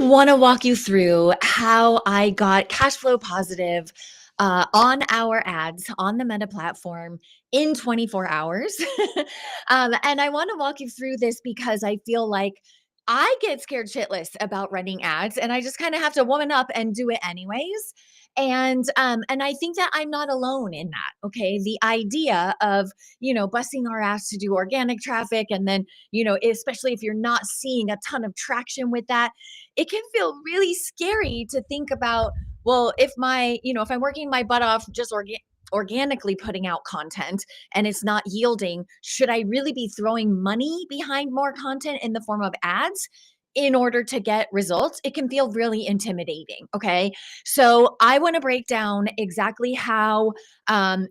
want to walk you through how I got cash flow positive on our ads on the Meta platform in 24 hours. And I want to walk you through this because I feel like I get scared shitless about running ads, and I just kind of have to woman up and do it anyways. And I think that I'm not alone in that. Okay, the idea of busting our ass to do organic traffic, and then especially if you're not seeing a ton of traction with that, it can feel really scary to think about, well, if I'm working my butt off just organically putting out content and it's not yielding, should I really be throwing money behind more content in the form of ads in order to get results? It can feel really intimidating. Okay. So I want to break down exactly how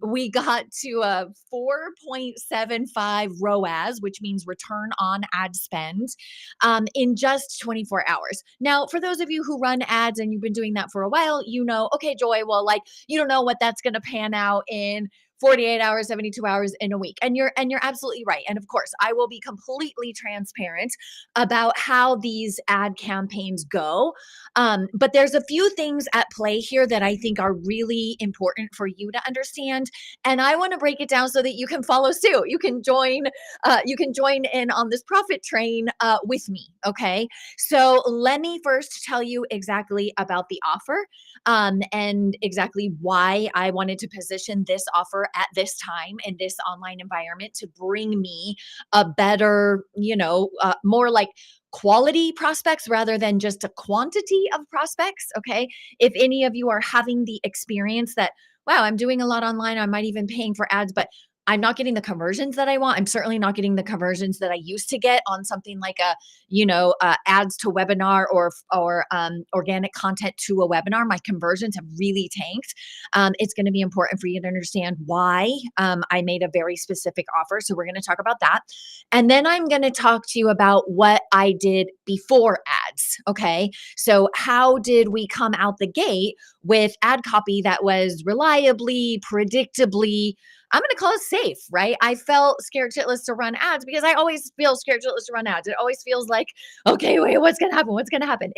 we got to a 4.75 ROAS, which means return on ad spend, in just 24 hours. Now, for those of you who run ads and you've been doing that for a while, okay, Joy, well, like, you don't know what that's going to pan out in 48 hours, 72 hours, in a week. And you're absolutely right. And of course, I will be completely transparent about how these ad campaigns go. But there's a few things at play here that I think are really important for you to understand. And I want to break it down so that you can follow suit. You can join in on this profit train with me. Okay. So let me first tell you exactly about the offer, and exactly why I wanted to position this offer at this time in this online environment to bring me a better, more like quality prospects rather than just a quantity of prospects. Okay. If any of you are having the experience that, wow, I'm doing a lot online, I might even paying for ads, but I'm not getting the conversions that I want. I'm certainly not getting the conversions that I used to get on something like ads to webinar or organic content to a webinar. My conversions have really tanked. It's going to be important for you to understand why I made a very specific offer. So we're going to talk about that, and then I'm going to talk to you about what I did before ads. Okay, so how did we come out the gate with ad copy that was reliably, predictably, I'm going to call it safe, right? I felt scared shitless to run ads because I always feel scared shitless to run ads. It always feels like, okay, wait, what's going to happen? What's going to happen?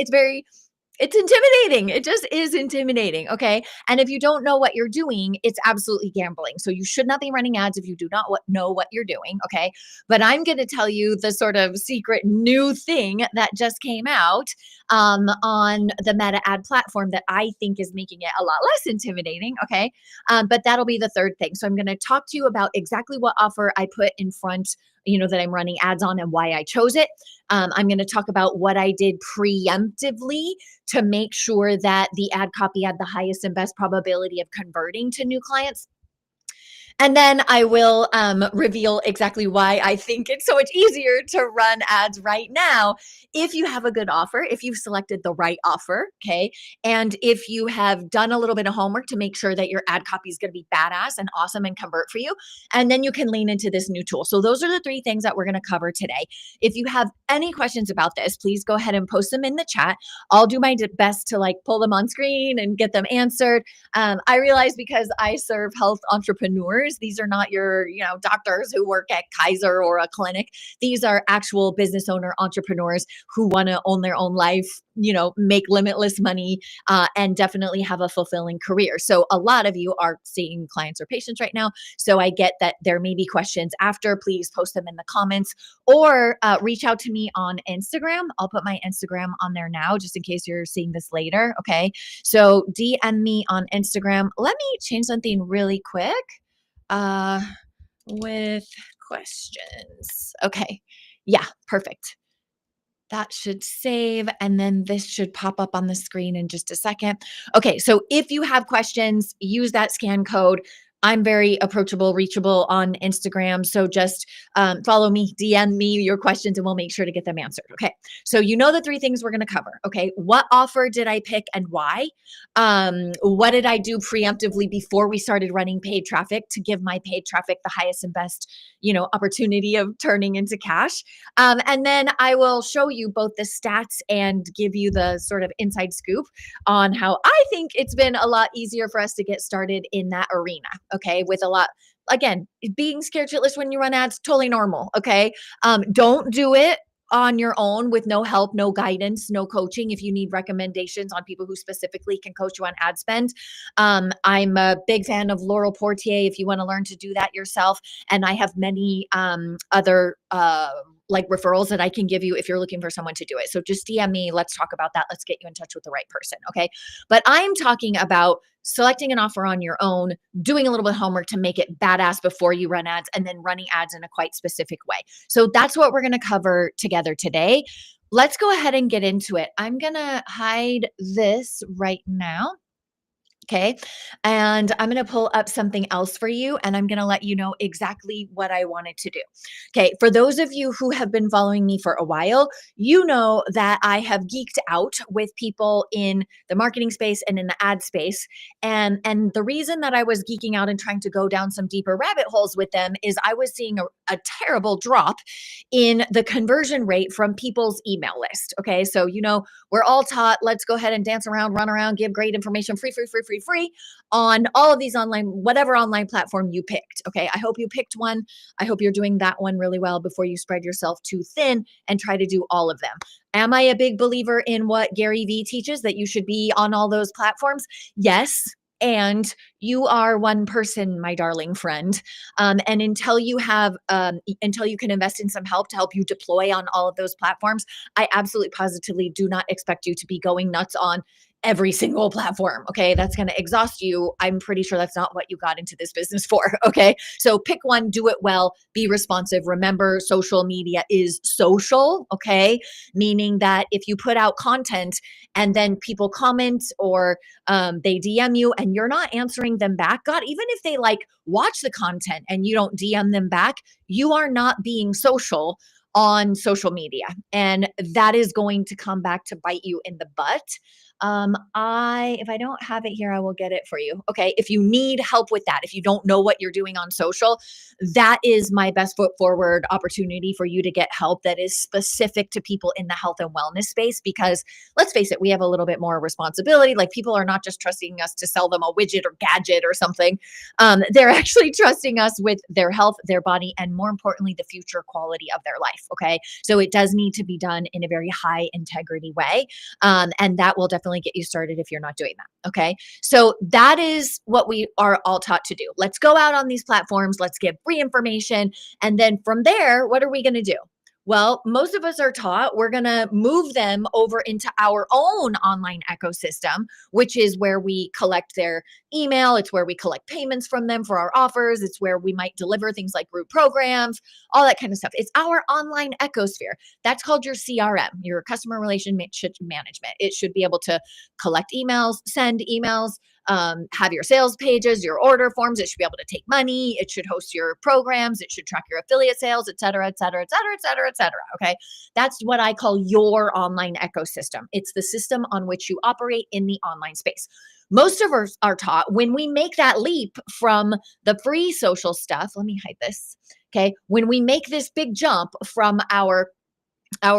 It's intimidating. It just is intimidating. Okay. And if you don't know what you're doing, it's absolutely gambling. So you should not be running ads if you do not know what you're doing. Okay. But I'm going to tell you the sort of secret new thing that just came out on the Meta ad platform that I think is making it a lot less intimidating. Okay. But that'll be the third thing. So I'm going to talk to you about exactly what offer I put in front, that I'm running ads on and why I chose it. I'm going to talk about what I did preemptively to make sure that the ad copy had the highest and best probability of converting to new clients. And then I will reveal exactly why I think it's so much easier to run ads right now if you have a good offer, if you've selected the right offer, okay? And if you have done a little bit of homework to make sure that your ad copy is going to be badass and awesome and convert for you. And then you can lean into this new tool. So those are the three things that we're going to cover today. If you have any questions about this, please go ahead and post them in the chat. I'll do my best to pull them on screen and get them answered. I realize because I serve health entrepreneurs, these are not your, doctors who work at Kaiser or a clinic. These are actual business owner entrepreneurs who want to own their own life, make limitless money, and definitely have a fulfilling career. So a lot of you are seeing clients or patients right now. So I get that there may be questions after. Please post them in the comments or reach out to me on Instagram. I'll put my Instagram on there now, just in case you're seeing this later. Okay. So DM me on Instagram. Let me change something really quick with questions. Okay. Yeah, perfect. That should save, and then this should pop up on the screen in just a second. Okay, so if you have questions, use that scan code. I'm very approachable, reachable on Instagram. So just follow me, DM me your questions, and we'll make sure to get them answered. Okay. So the three things we're going to cover. Okay. What offer did I pick and why? What did I do preemptively before we started running paid traffic to give my paid traffic the highest and best, opportunity of turning into cash? And then I will show you both the stats and give you the sort of inside scoop on how I think it's been a lot easier for us to get started in that arena. Okay. With a lot, again, being scared shitless when you run ads, totally normal. Okay. Don't do it on your own with no help, no guidance, no coaching. If you need recommendations on people who specifically can coach you on ad spend, I'm a big fan of Laurel Portier if you want to learn to do that yourself. And I have many other like referrals that I can give you if you're looking for someone to do it. So just DM me. Let's talk about that. Let's get you in touch with the right person. Okay. But I'm talking about selecting an offer on your own, doing a little bit of homework to make it badass before you run ads, and then running ads in a quite specific way. So that's what we're going to cover together today. Let's go ahead and get into it. I'm going to hide this right now. Okay. And I'm going to pull up something else for you, and I'm going to let you know exactly what I wanted to do. Okay. For those of you who have been following me for a while, you know that I have geeked out with people in the marketing space and in the ad space. And the reason that I was geeking out and trying to go down some deeper rabbit holes with them is I was seeing a terrible drop in the conversion rate from people's email list. Okay. So, we're all taught, let's go ahead and dance around, run around, give great information, free on all of these online, whatever online platform you picked. Okay. I hope you picked one. I hope you're doing that one really well before you spread yourself too thin and try to do all of them. Am I a big believer in what Gary Vee teaches, that you should be on all those platforms? Yes. And you are one person, my darling friend. And until you can invest in some help to help you deploy on all of those platforms, I absolutely positively do not expect you to be going nuts on every single platform. Okay. That's going to exhaust you. I'm pretty sure that's not what you got into this business for. Okay. So pick one, do it well, be responsive. Remember, social media is social. Okay. Meaning that if you put out content and then people comment or they DM you and you're not answering them back, God, even if they like watch the content and you don't DM them back, you are not being social on social media. And that is going to come back to bite you in the butt. If I don't have it here, I will get it for you. Okay. If you need help with that, if you don't know what you're doing on social, that is my best foot forward opportunity for you to get help that is specific to people in the health and wellness space. Because let's face it, we have a little bit more responsibility. Like, people are not just trusting us to sell them a widget or gadget or something. They're actually trusting us with their health, their body, and more importantly, the future quality of their life. Okay. So it does need to be done in a very high integrity way. And that will definitely get you started if you're not doing that. Okay. So that is what we are all taught to do. Let's go out on these platforms. Let's give free information. And then from there, what are we going to do? Well, most of us are taught we're going to move them over into our own online ecosystem, which is where we collect their email. It's where we collect payments from them for our offers. It's where we might deliver things like group programs, all that kind of stuff. It's our online ecosphere. That's called your CRM, your customer relationship management. It should be able to collect emails, send emails, have your sales pages, your order forms. It should be able to take money. It should host your programs. It should track your affiliate sales, et cetera, et cetera, et cetera, et cetera, et cetera. Okay. That's what I call your online ecosystem. It's the system on which you operate in the online space. Most of us are taught when we make that leap from the free social stuff. Let me hide this. Okay. When we make this big jump from our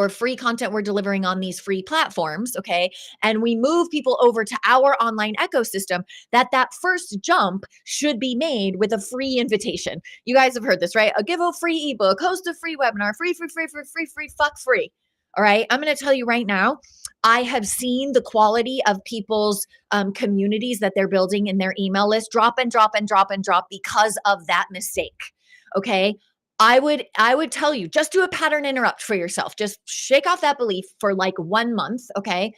free content we're delivering on these free platforms, okay, and we move people over to our online ecosystem, that first jump should be made with a free invitation. You guys have heard this, right? A give a free ebook, host a free webinar, fuck free. All right. I'm going to tell you right now, I have seen the quality of people's communities that they're building in their email list drop and drop and drop and drop because of that mistake. Okay. I would tell you, just do a pattern interrupt for yourself. Just shake off that belief for like 1 month, okay?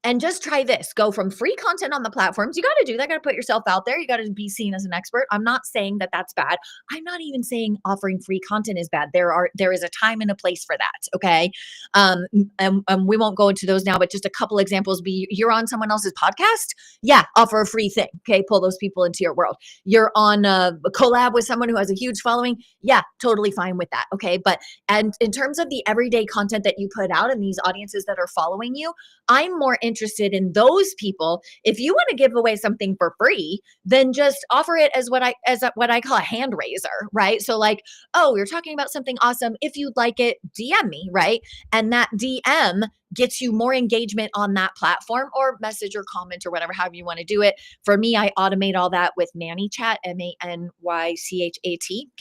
And just try this. Go from free content on the platforms. You got to do that. Got to put yourself out there. You got to be seen as an expert. I'm not saying that that's bad. I'm not even saying offering free content is bad. There is a time and a place for that. Okay. And we won't go into those now, but just a couple examples. You're on someone else's podcast. Yeah. Offer a free thing. Okay. Pull those people into your world. You're on a collab with someone who has a huge following. Yeah. Totally fine with that. Okay. And in terms of the everyday content that you put out and these audiences that are following you, I'm more interested in those people. If you want to give away something for free, then just offer it as what I call a hand raiser, right? So like, oh, you're talking about something awesome. If you'd like it, DM me, right? And that DM gets you more engagement on that platform, or message or comment or whatever, however you want to do it. For me, I automate all that with ManyChat, ManyChat.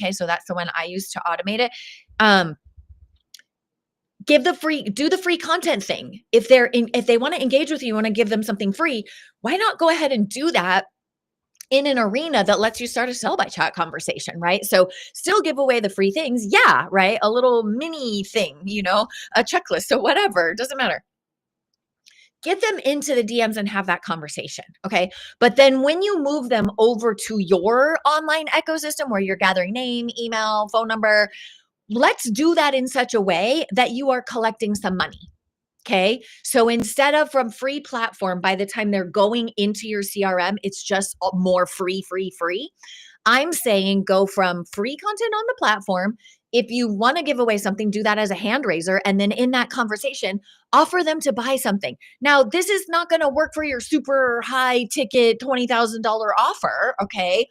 Okay, so that's the one I use to automate it. do the free content thing. If they want to engage with you, you want to give them something free, why not go ahead and do that in an arena that lets you start a sell by chat conversation, right? So still give away the free things. Yeah, right? A little mini thing, a checklist, so whatever, doesn't matter. Get them into the DMs and have that conversation. Okay. But then when you move them over to your online ecosystem where you're gathering name, email, phone number, let's do that in such a way that you are collecting some money. Okay. So instead of from free platform, by the time they're going into your CRM, it's just more free, free, free. I'm saying go from free content on the platform. If you want to give away something, do that as a hand raiser. And then in that conversation, offer them to buy something. Now, this is not going to work for your super high ticket $20,000 offer. Okay.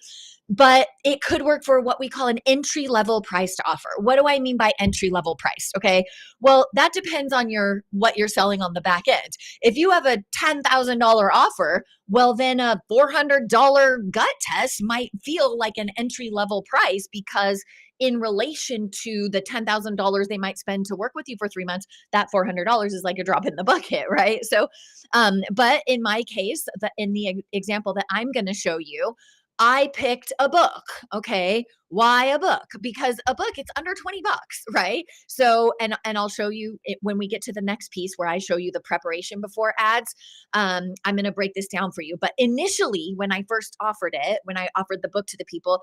But it could work for what we call an entry level priced offer. What do I mean by entry level priced? Okay. Well, that depends on what you're selling on the back end. If you have a $10,000 offer, well, then a $400 gut test might feel like an entry level price because in relation to the $10,000 they might spend to work with you for 3 months, that $400 is like a drop in the bucket, right? So, but in my case, in the example that I'm going to show you, I picked a book. Okay. Why a book? Because a book, it's under 20 bucks, right? So, and I'll show you it when we get to the next piece where I show you the preparation before ads. I'm going to break this down for you. But initially, when I first offered it, when I offered the book to the people,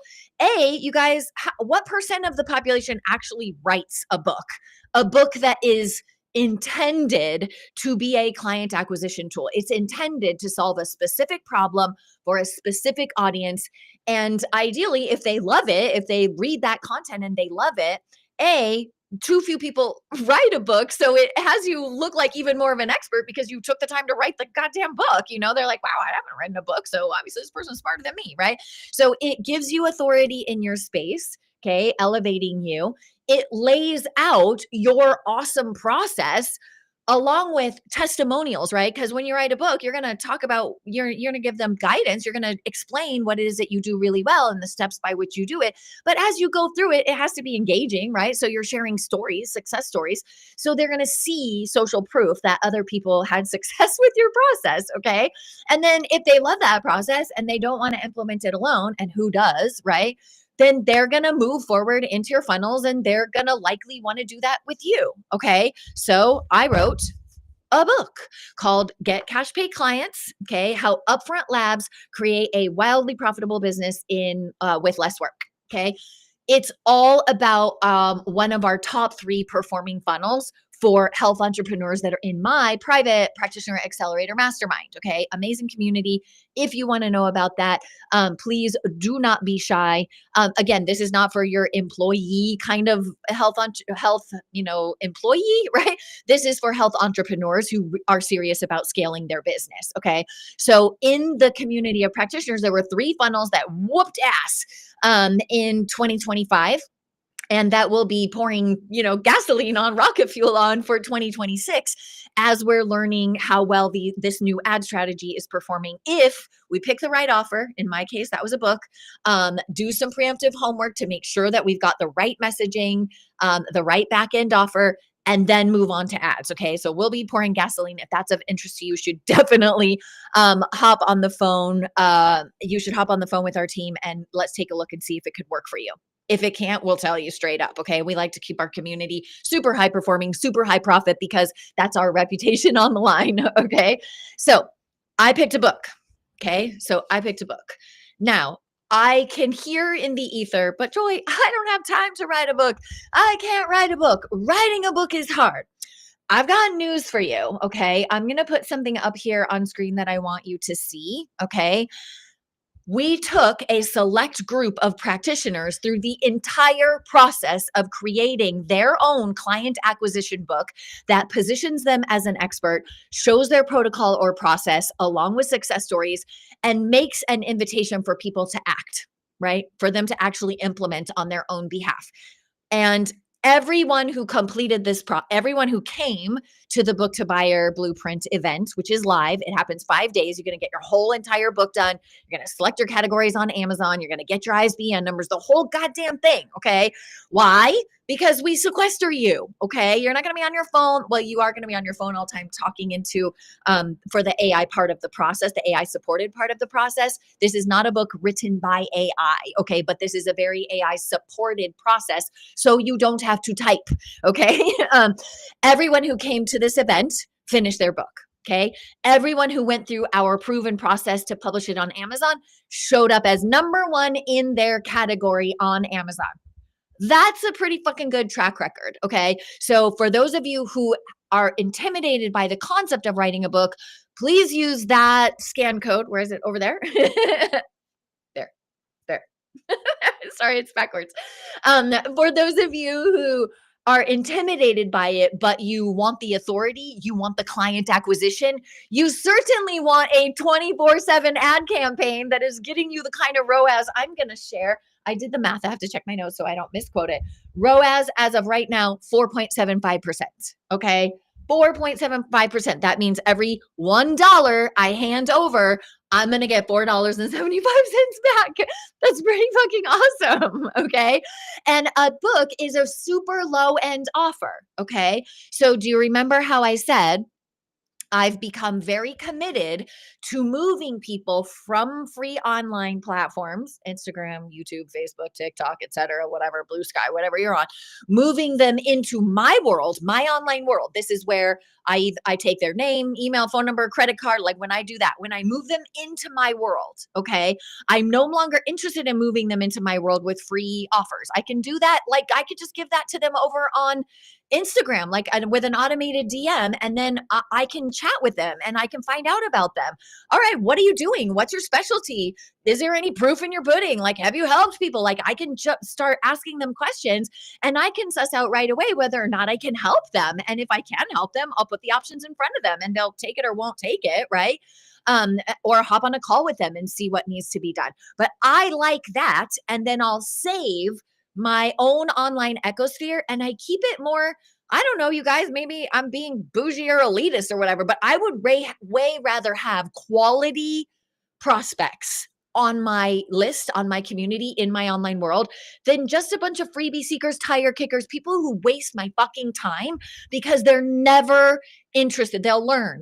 you guys, what percent of the population actually writes a book? A book that is intended to be a client acquisition tool. It's intended to solve a specific problem for a specific audience. And ideally, if they love it, if they read that content and they love it, too few people write a book. So it has you look like even more of an expert because you took the time to write the goddamn book. They're like, wow, I haven't written a book. So obviously this person's smarter than me, right? So it gives you authority in your space. Okay. Elevating you. It lays out your awesome process along with testimonials, right? Because when you write a book, you're going to talk about, you're going to give them guidance. You're going to explain what it is that you do really well and the steps by which you do it. But as you go through it, it has to be engaging, right? So you're sharing stories, success stories. So they're going to see social proof that other people had success with your process. Okay. And then if they love that process and they don't want to implement it alone, and who does, right? Then they're going to move forward into your funnels and they're going to likely want to do that with you. Okay. So I wrote a book called Get Cash Pay Clients. Okay. How Upfront Labs create a wildly profitable business with less work. Okay. It's all about one of our top 3 performing funnels for health entrepreneurs that are in my private practitioner accelerator mastermind. Okay. Amazing community. If you want to know about that, please do not be shy. Again, this is not for your employee kind of health, employee, right? This is for health entrepreneurs who are serious about scaling their business. Okay. So in the community of practitioners, there were 3 funnels that whooped ass in 2025. And that will be pouring, gasoline on, rocket fuel on for 2026 as we're learning how well this new ad strategy is performing. If we pick the right offer, in my case, that was a book, do some preemptive homework to make sure that we've got the right messaging, the right back end offer, and then move on to ads. Okay. So we'll be pouring gasoline. If that's of interest to you, you should definitely hop on the phone. You should hop on the phone with our team and let's take a look and see if it could work for you. If it can't, we'll tell you straight up. Okay. We like to keep our community super high performing, super high profit because that's our reputation on the line. Okay. So I picked a book. Okay. So I picked a book. Now I can hear in the ether, but Joy, I don't have time to write a book. I can't write a book. Writing a book is hard. I've got news for you. Okay. I'm going to put something up here on screen that I want you to see. Okay. We took a select group of practitioners through the entire process of creating their own client acquisition book that positions them as an expert, shows their protocol or process along with success stories, and makes an invitation for people to act, right? For them to actually implement on their own behalf. And everyone who completed everyone who came to the Book to Buyer Blueprint event, which is live, it happens 5 days. You're going to get your whole entire book done. You're going to select your categories on Amazon. You're going to get your ISBN numbers, the whole goddamn thing. Okay. Why? because we sequester you. Okay. You're not going to be on your phone. Well, you are going to be on your phone all the time talking into for the AI part of the process, the AI supported part of the process. This is not a book written by AI. Okay. But this is a very AI supported process. So you don't have to type. Okay. Everyone who came to this event finished their book. Okay. Everyone who went through our proven process to publish it on Amazon showed up as number one in their category on Amazon. That's a pretty fucking good track record. Okay. So for those of you who are intimidated by the concept of writing a book, please use that scan code. Where is it? Over there? There, there. Sorry, it's backwards. For those of you who are intimidated by it, but you want the authority, you want the client acquisition, you certainly want a 24/7 ad campaign that is getting you the kind of ROAS I'm going to share. I did the math. I have to check my notes so I don't misquote it. ROAS as of right now, 4.75%. Okay. 4.75%. That means every $1 I hand over, I'm going to get $4.75 back. That's pretty fucking awesome. Okay. And a book is a super low end offer. Okay. So do you remember how I said I've become very committed to moving people from free online platforms, Instagram, YouTube, Facebook, TikTok, etc., whatever, Blue Sky, whatever you're on, moving them into my world, my online world. This is where I take their name, email, phone number, credit card. Like when I do that, when I move them into my world, okay, I'm no longer interested in moving them into my world with free offers. I can do that. Like I could just give that to them over on Instagram, like with an automated DM, and then I can chat with them and I can find out about them. All right, what are you doing? What's your specialty? Is there any proof in your pudding? Like, have you helped people? Like, I can just start asking them questions and I can suss out right away whether or not I can help them. And if I can help them, I'll put the options in front of them and they'll take it or won't take it, right? Or hop on a call with them and see what needs to be done. But I like that. And then I'll save my own online ecosphere and I keep it more. I don't know, you guys, maybe I'm being bougie or elitist or whatever, but I would way rather have quality prospects on my list, on my community, in my online world than just a bunch of freebie seekers, tire kickers, people who waste my fucking time because they're never interested. They'll learn,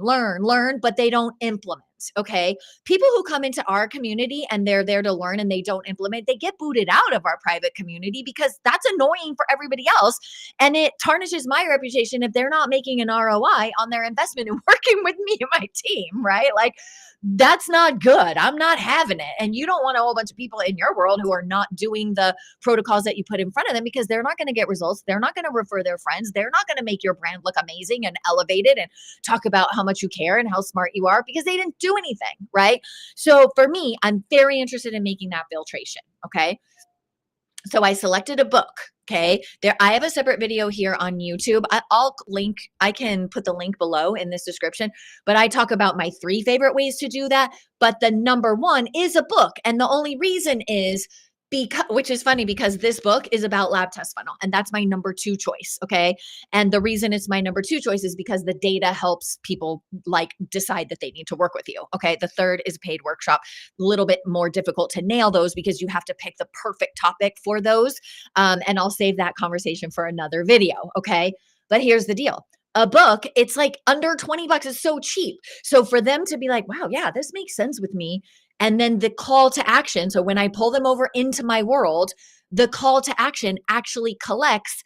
but they don't implement. Okay. People who come into our community and they're there to learn and they don't implement, they get booted out of our private community because that's annoying for everybody else. And it tarnishes my reputation if they're not making an ROI on their investment in working with me and my team, right? Like, that's not good. I'm not having it. And you don't want a whole bunch of people in your world who are not doing the protocols that you put in front of them because they're not going to get results. They're not going to refer their friends. They're not going to make your brand look amazing and elevated and talk about how much you care and how smart you are because they didn't do anything, right? So for me, I'm very interested in making that filtration. Okay. So I selected a book. Okay. I have a separate video here on YouTube. I can put the link below in this description, but I talk about my 3 favorite ways to do that. But the number 1 is a book. And the only reason is which is funny because this book is about lab test funnel and that's my number 2 choice. Okay. And the reason it's my number 2 choice is because the data helps people like decide that they need to work with you. Okay. The third is a paid workshop, a little bit more difficult to nail those because you have to pick the perfect topic for those. And I'll save that conversation for another video. Okay. But here's the deal. A book, it's like under $20. It's so cheap. So for them to be like, wow, yeah, this makes sense with me. And then the call to action. So when I pull them over into my world, the call to action actually collects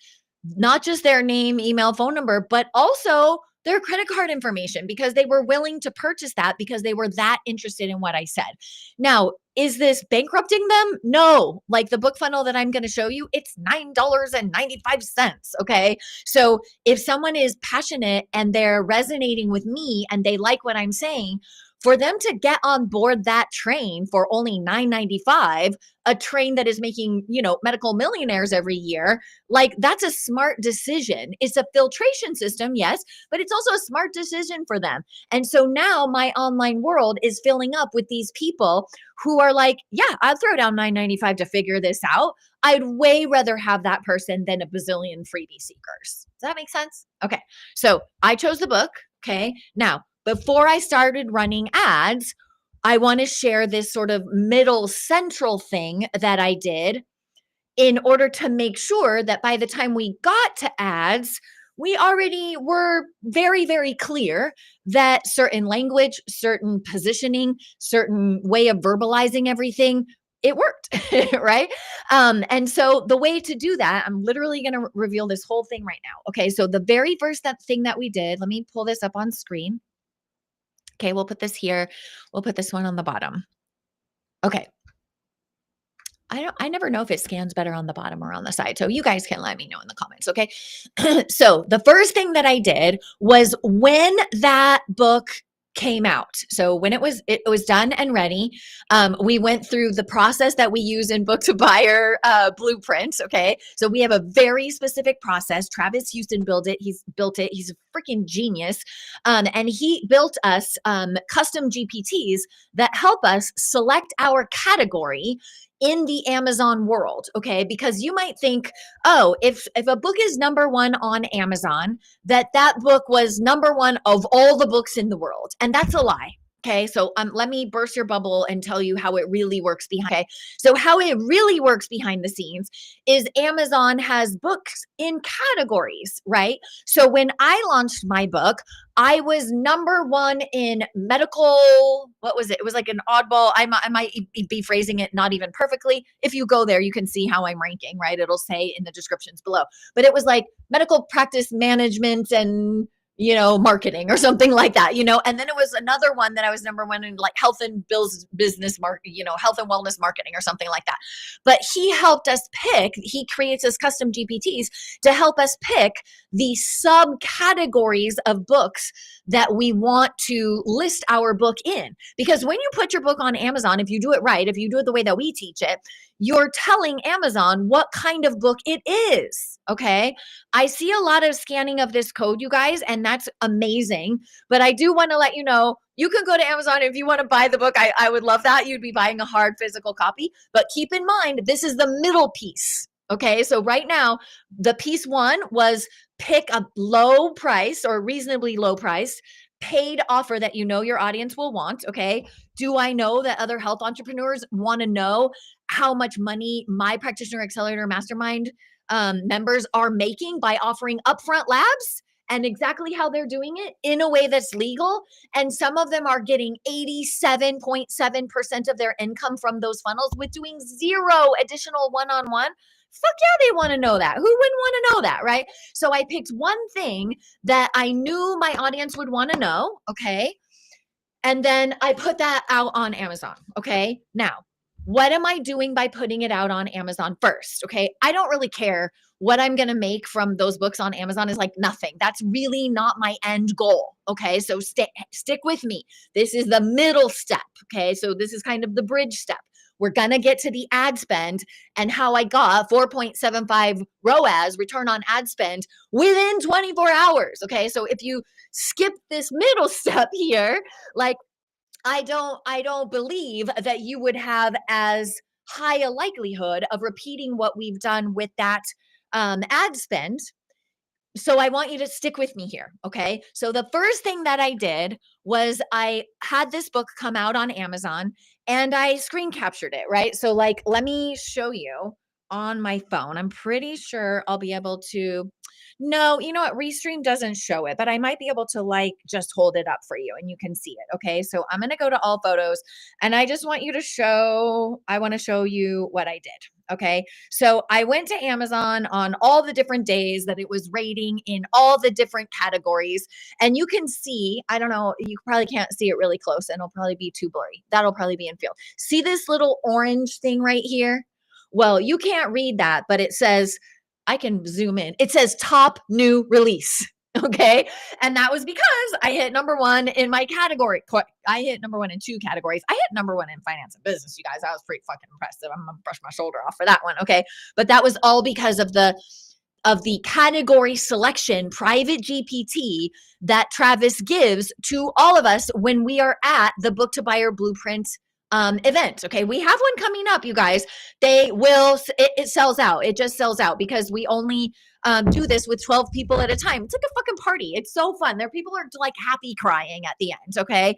not just their name, email, phone number, but also their credit card information because they were willing to purchase that because they were that interested in what I said. Now, is this bankrupting them? No. Like the book funnel that I'm going to show you, it's $9.95. Okay. So if someone is passionate and they're resonating with me and they like what I'm saying, for them to get on board that train for only $9.95, a train that is making, medical millionaires every year, like that's a smart decision. It's a filtration system, yes, but it's also a smart decision for them. And so now my online world is filling up with these people who are like, yeah, I'll throw down $9.95 to figure this out. I'd way rather have that person than a bazillion freebie seekers. Does that make sense? Okay. So I chose the book. Okay. Now, before I started running ads, I want to share this sort of middle central thing that I did in order to make sure that by the time we got to ads, we already were very, very clear that certain language, certain positioning, certain way of verbalizing everything, it worked, right? And so the way to do that, I'm literally going to reveal this whole thing right now. Okay, so the very first thing that we did, let me pull this up on screen. Okay, we'll put this here. We'll put this one on the bottom. Okay, I never know if it scans better on the bottom or on the side. So you guys can let me know in the comments, okay? So the first thing that I did was when that book came out. So when it was done and ready, we went through the process that we use in book to buyer blueprints. Okay, so we have a very specific process. Travis Houston built it. He's built it. He's a freaking genius, and he built us custom GPTs that help us select our category in the Amazon world, okay? Because you might think, oh, if a book is number one on Amazon, that book was number one of all the books in the world, and that's a lie. Okay, so let me burst your bubble and tell you how it really works behind. Okay, so how it really works behind the scenes is Amazon has books in categories, right? So when I launched my book, I was number one in medical. What was it? It was like an oddball. I might be phrasing it not even perfectly. If you go there, you can see how I'm ranking, right? It'll say in the descriptions below. But it was like medical practice management and marketing or something like that, and then it was another one that I was number one in, like health and business market, health and wellness marketing or something like that. But he helped us pick, he creates us custom GPTs to help us pick the subcategories of books that we want to list our book in. Because when you put your book on Amazon, if you do it right, if you do it the way that we teach it, you're telling Amazon what kind of book it is. Okay. I see a lot of scanning of this code, you guys, and that's amazing. But I do want to let you know, you can go to Amazon if you want to buy the book. I would love that. You'd be buying a hard physical copy. But keep in mind, this is the middle piece. Okay. So right now, the piece one was pick a low price or reasonably low price paid offer that your audience will want. Okay. Do I know that other health entrepreneurs want to know how much money my Practitioner Accelerator Mastermind members are making by offering upfront labs, and exactly how they're doing it in a way that's legal? And some of them are getting 87.7% of their income from those funnels with doing zero additional one-on-one. Fuck yeah, they want to know that. Who wouldn't want to know that, right? So I picked one thing that I knew my audience would want to know, okay? And then I put that out on Amazon, okay? Now, what am I doing by putting it out on Amazon first? Okay. I don't really care what I'm going to make from those books on Amazon, is like nothing. That's really not my end goal. Okay. So stick with me. This is the middle step. Okay. So this is kind of the bridge step. We're going to get to the ad spend and how I got 4.75 ROAS, return on ad spend, within 24 hours. Okay. So if you skip this middle step here, like, I don't believe that you would have as high a likelihood of repeating what we've done with that ad spend. So I want you to stick with me here. Okay. So the first thing that I did was I had this book come out on Amazon and I screen captured it. Right. So, like, let me show you on my phone. I'm pretty sure I'll be able to. No, you know what? Restream doesn't show it, but I might be able to, like, just hold it up for you and you can see it. Okay. So I'm going to go to all photos and I just want you to I want to show you what I did. Okay. So I went to Amazon on all the different days that it was rating in all the different categories. And you can see, I don't know, you probably can't see it really close and it'll probably be too blurry. That'll probably be in field. See this little orange thing right here? Well, you can't read that, but it says, I can zoom in. It says top new release. Okay. And that was because I hit number one in my category. I hit number one in two categories. I hit number one in finance and business, you guys. I was pretty fucking impressive. I'm gonna brush my shoulder off for that one. Okay. But that was all because of the category selection private GPT that Travis gives to all of us when we are at the Book to Buyer Blueprint event. Okay. We have one coming up, you guys. It sells out. It just sells out because we only do this with 12 people at a time. It's like a fucking party. It's so fun. People are like happy crying at the end. Okay.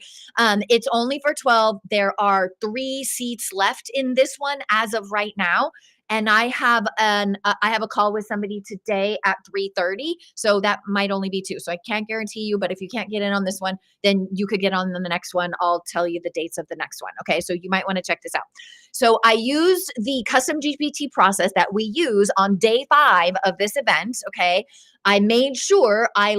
It's only for 12. There are 3 seats left in this one as of right now. and I have a call with somebody today at 3:30. So that might only be two. So I can't guarantee you, but if you can't get in on this one, then you could get on the next one. I'll tell you the dates of the next one. Okay. So you might want to check this out. So I used the custom GPT process that we use on day 5 of this event. Okay. I made sure I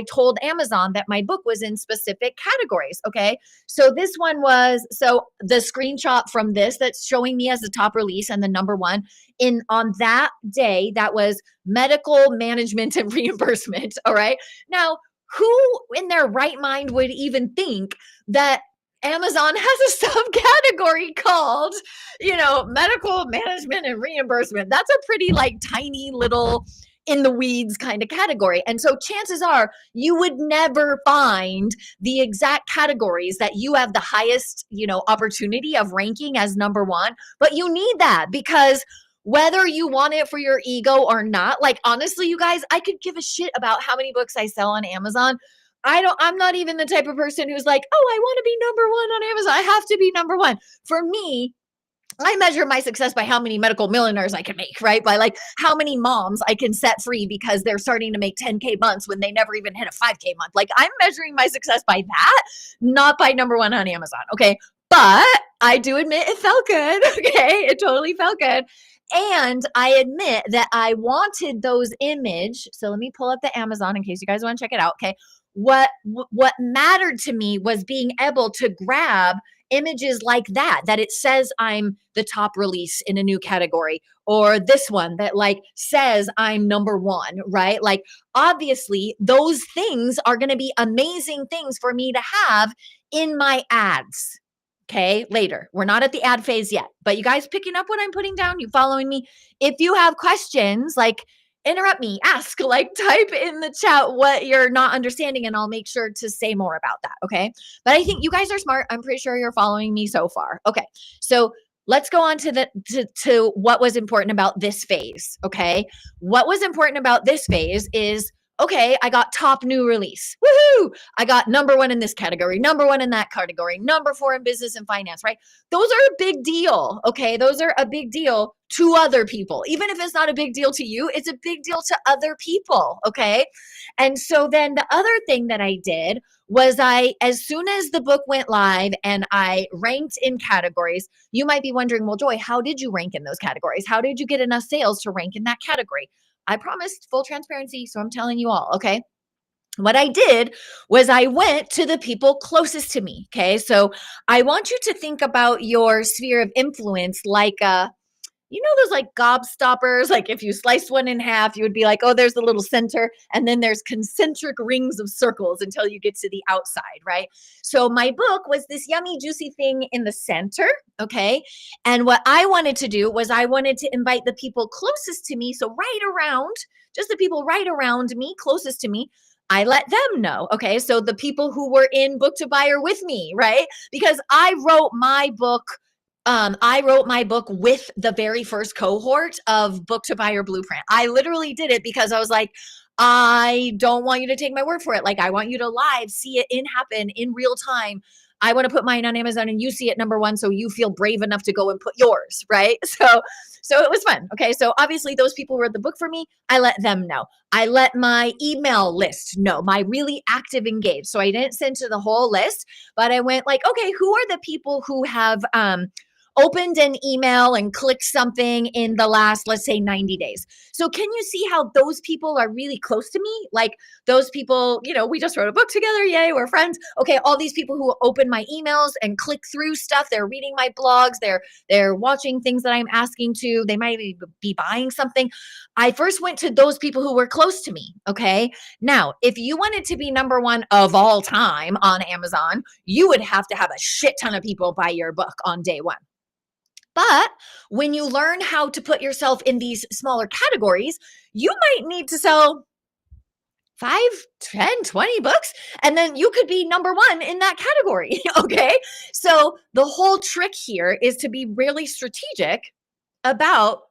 told Amazon that my book was in specific categories. Okay. So this one was, so the screenshot from this that's showing me as the top release and the number one in on that day, that was medical management and reimbursement. All right. Now, who in their right mind would even think that Amazon has a subcategory called, medical management and reimbursement? That's a pretty like tiny little in the weeds kind of category. And so chances are you would never find the exact categories that you have the highest, opportunity of ranking as number one. But you need that because whether you want it for your ego or not, like honestly, you guys, I could give a shit about how many books I sell on Amazon. I'm not even the type of person who's like, oh, I want to be number one on Amazon. I have to be number one. For me, I measure my success by how many medical millionaires I can make, right? By like how many moms I can set free because they're starting to make 10K months when they never even hit a 5K month. Like I'm measuring my success by that, not by number one on Amazon. Okay. But I do admit it felt good. Okay. It totally felt good. And I admit that I wanted those image. So let me pull up the Amazon in case you guys want to check it out. Okay. What mattered to me was being able to grab images like that it says I'm the top release in a new category, or this one that like says I'm number one, right? Like obviously those things are going to be amazing things for me to have in my ads. Okay, later. We're not at the ad phase yet, but you guys picking up what I'm putting down? You following me? If you have questions, like interrupt me, ask, like type in the chat what you're not understanding, and I'll make sure to say more about that. Okay. But I think you guys are smart. I'm pretty sure you're following me so far. Okay. So let's go on to what was important about this phase. Okay. What was important about this phase is, okay, I got top new release. Woohoo! I got number one in this category, number one in that category, number 4 in business and finance, right? Those are a big deal. Okay. Those are a big deal to other people. Even if it's not a big deal to you, it's a big deal to other people. Okay. And so then the other thing that I did was as soon as the book went live and I ranked in categories, you might be wondering, well, Joy, how did you rank in those categories? How did you get enough sales to rank in that category? I promised full transparency, so I'm telling you all, okay? What I did was I went to the people closest to me, okay? So I want you to think about your sphere of influence like those like gobstoppers, like if you sliced one in half, you would be like, oh, there's the little center. And then there's concentric rings of circles until you get to the outside, right? So my book was this yummy, juicy thing in the center. Okay. And what I wanted to do was I wanted to invite the people closest to me. So just the people right around me, closest to me, I let them know. Okay. So the people who were in Book to Buyer with me, right? Because I wrote my book with the very first cohort of Book to Buyer Blueprint. I literally did it because I was like, I don't want you to take my word for it. Like, I want you to live see it happen in real time. I want to put mine on Amazon and you see it number one, so you feel brave enough to go and put yours, right? So it was fun. Okay. So obviously those people who read the book for me, I let them know. I let my email list know, my really active engaged. So I didn't send to the whole list, but I went like, okay, who are the people who have, opened an email and clicked something in the last, let's say 90 days. So can you see how those people are really close to me? Like those people, we just wrote a book together. Yay, we're friends. Okay. All these people who open my emails and click through stuff, they're reading my blogs, they're watching things that I'm asking to, they might be buying something. I first went to those people who were close to me. Okay. Now, if you wanted to be number one of all time on Amazon, you would have to have a shit ton of people buy your book on day one. But when you learn how to put yourself in these smaller categories, you might need to sell 5, 10, 20 books, and then you could be number one in that category. Okay. So the whole trick here is to be really strategic about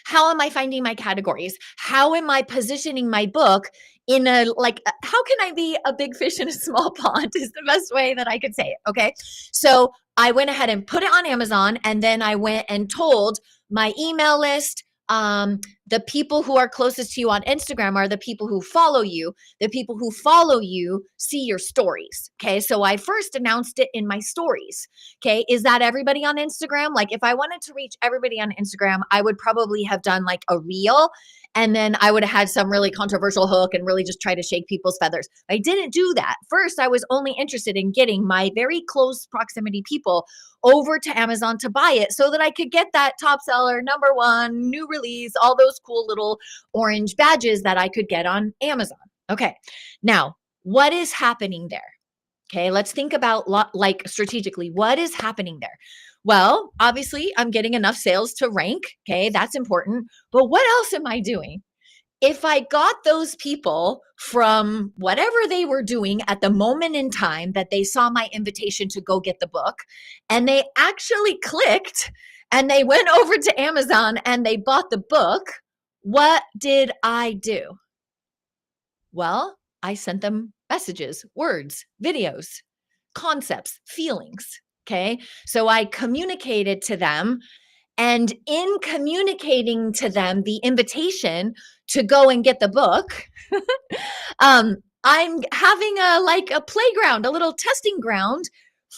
how am I finding my categories? How am I positioning my book in how can I be a big fish in a small pond is the best way that I could say it. Okay. So I went ahead and put it on Amazon, and then I went and told my email list, the people who are closest to you on Instagram are the people who follow you. The people who follow you see your stories. Okay. So I first announced it in my stories. Okay. Is that everybody on Instagram? Like, if I wanted to reach everybody on Instagram, I would probably have done like a reel, and then I would have had some really controversial hook and really just try to shake people's feathers. I didn't do that. First, I was only interested in getting my very close proximity people over to Amazon to buy it so that I could get that top seller, number one, new release, all those cool little orange badges that I could get on Amazon. Okay. Now, what is happening there? Okay, let's think about like strategically, what is happening there? Well, obviously, I'm getting enough sales to rank. Okay, that's important. But what else am I doing? If I got those people from whatever they were doing at the moment in time that they saw my invitation to go get the book, and they actually clicked and they went over to Amazon and they bought the book, what did I do? Well, I sent them messages, words, videos, concepts, feelings. Okay. So I communicated to them. And in communicating to them the invitation to go and get the book, I'm having a playground, a little testing ground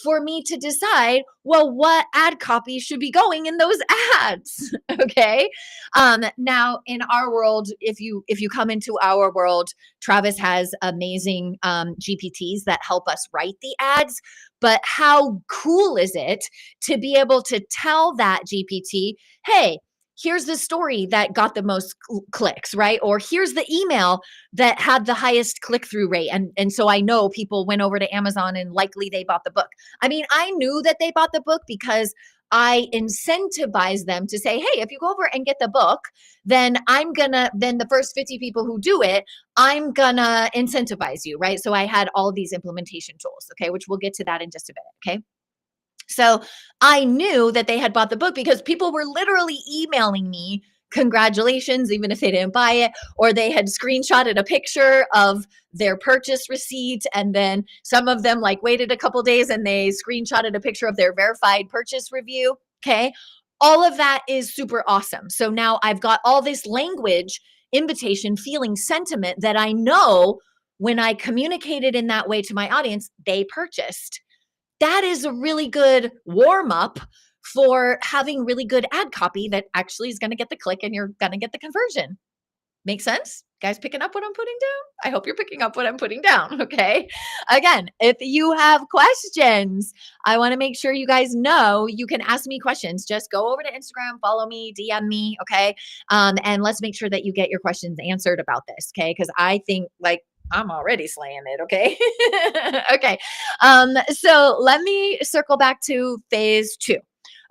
for me to decide, well, what ad copy should be going in those ads. Okay. Now in our world, if you come into our world, Travis has amazing GPTs that help us write the ads. But how cool is it to be able to tell that GPT, hey, here's the story that got the most clicks, right? Or here's the email that had the highest click-through rate. And so I know people went over to Amazon and likely they bought the book. I mean, I knew that they bought the book because I incentivized them to say, hey, if you go over and get the book, then then the first 50 people who do it, I'm gonna incentivize you, right? So I had all of these implementation tools, okay, which we'll get to that in just a bit, okay? So I knew that they had bought the book because people were literally emailing me congratulations, even if they didn't buy it, or they had screenshotted a picture of their purchase receipt. And then some of them like waited a couple days and they screenshotted a picture of their verified purchase review. Okay. All of that is super awesome. So now I've got all this language, invitation, feeling, sentiment that I know when I communicated in that way to my audience, they purchased. That is a really good warm up for having really good ad copy that actually is going to get the click and you're going to get the conversion. Make sense? Guys picking up what I'm putting down? I hope you're picking up what I'm putting down. Okay. Again, if you have questions, I want to make sure you guys know you can ask me questions. Just go over to Instagram, follow me, DM me. Okay. And let's make sure that you get your questions answered about this. Okay. Because I think like I'm already slaying it. Okay. Okay. So let me circle back to phase two.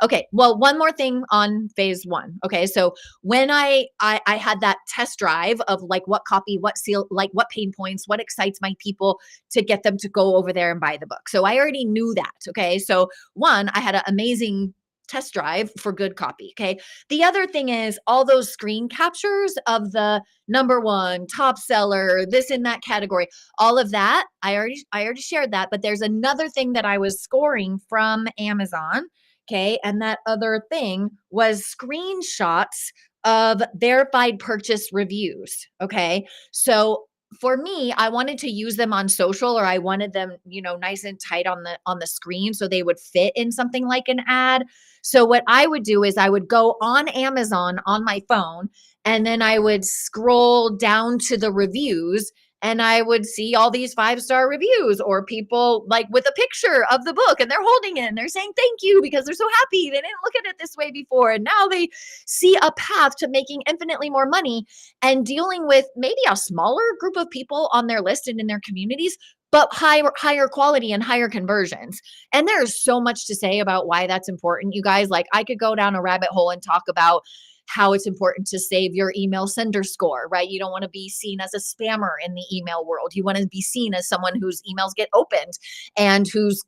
Okay. Well, one more thing on phase one. Okay. So when I had that test drive of like what copy, what seal, like what pain points, what excites my people to get them to go over there and buy the book. So I already knew that. Okay. So one, I had an amazing test drive for good copy. Okay. The other thing is all those screen captures of the number one top seller, this in that category, all of that. I already shared that, but there's another thing that I was scoring from Amazon. Okay. And that other thing was screenshots of verified purchase reviews. Okay. So for me, I wanted to use them on social, or I wanted them, nice and tight on the screen so they would fit in something like an ad. So what I would do is I would go on Amazon on my phone and then I would scroll down to the reviews and I would see all these 5-star reviews or people like with a picture of the book and they're holding it and they're saying thank you because they're so happy. They didn't look at it this way before. And now they see a path to making infinitely more money and dealing with maybe a smaller group of people on their list and in their communities, but higher quality and higher conversions. And there's so much to say about why that's important, you guys. Like I could go down a rabbit hole and talk about how it's important to save your email sender score, right? You don't want to be seen as a spammer in the email world. You want to be seen as someone whose emails get opened and whose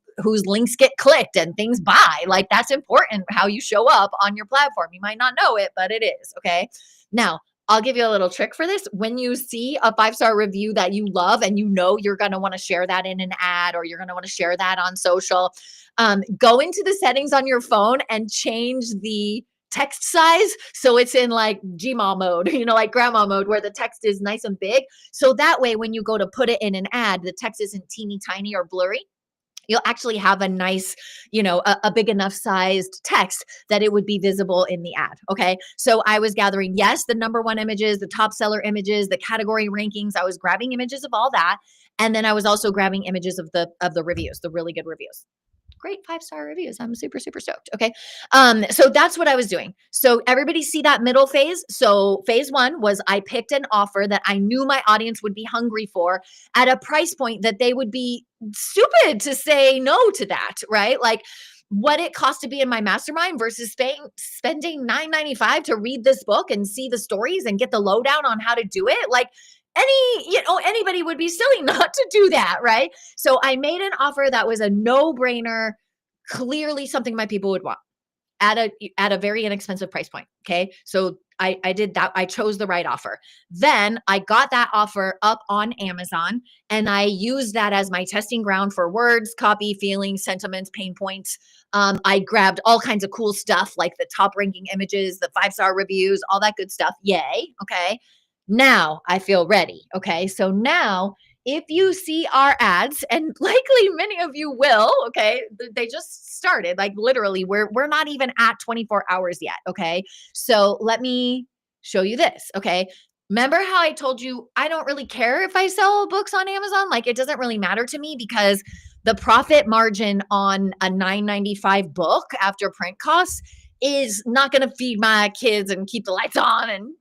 links get clicked and things buy. Like that's important how you show up on your platform. You might not know it, but it is. Okay. Now, I'll give you a little trick for this. When you see a 5-star review that you love and you know you're going to want to share that in an ad or you're going to want to share that on social, go into the settings on your phone and change the text size. So it's in like Gma mode, like grandma mode, where the text is nice and big. So that way, when you go to put it in an ad, the text isn't teeny tiny or blurry. You'll actually have a nice, a big enough sized text that it would be visible in the ad. Okay. So I was gathering, yes, the number one images, the top seller images, the category rankings. I was grabbing images of all that. And then I was also grabbing images of the reviews, the really good reviews. Great 5-star reviews. I'm super, super stoked. Okay. So that's what I was doing. So everybody see that middle phase. So phase one was I picked an offer that I knew my audience would be hungry for at a price point that they would be stupid to say no to that, right? Like what it cost to be in my mastermind versus spending $9.95 to read this book and see the stories and get the lowdown on how to do it. Like anybody would be silly not to do that, right? So I made an offer that was a no-brainer, clearly something my people would want at a very inexpensive price point. Okay. So I did that. I chose the right offer. Then I got that offer up on Amazon and I used that as my testing ground for words, copy, feelings, sentiments, pain points. I grabbed all kinds of cool stuff like the top ranking images, the 5-star reviews, all that good stuff. Yay. Okay. Now I feel ready. Okay. So now if you see our ads, and likely many of you will, okay, they just started. Like literally, we're not even at 24 hours yet. Okay. So let me show you this. Okay. Remember how I told you I don't really care if I sell books on Amazon? Like it doesn't really matter to me because the profit margin on a $9.95 book after print costs is not going to feed my kids and keep the lights on and,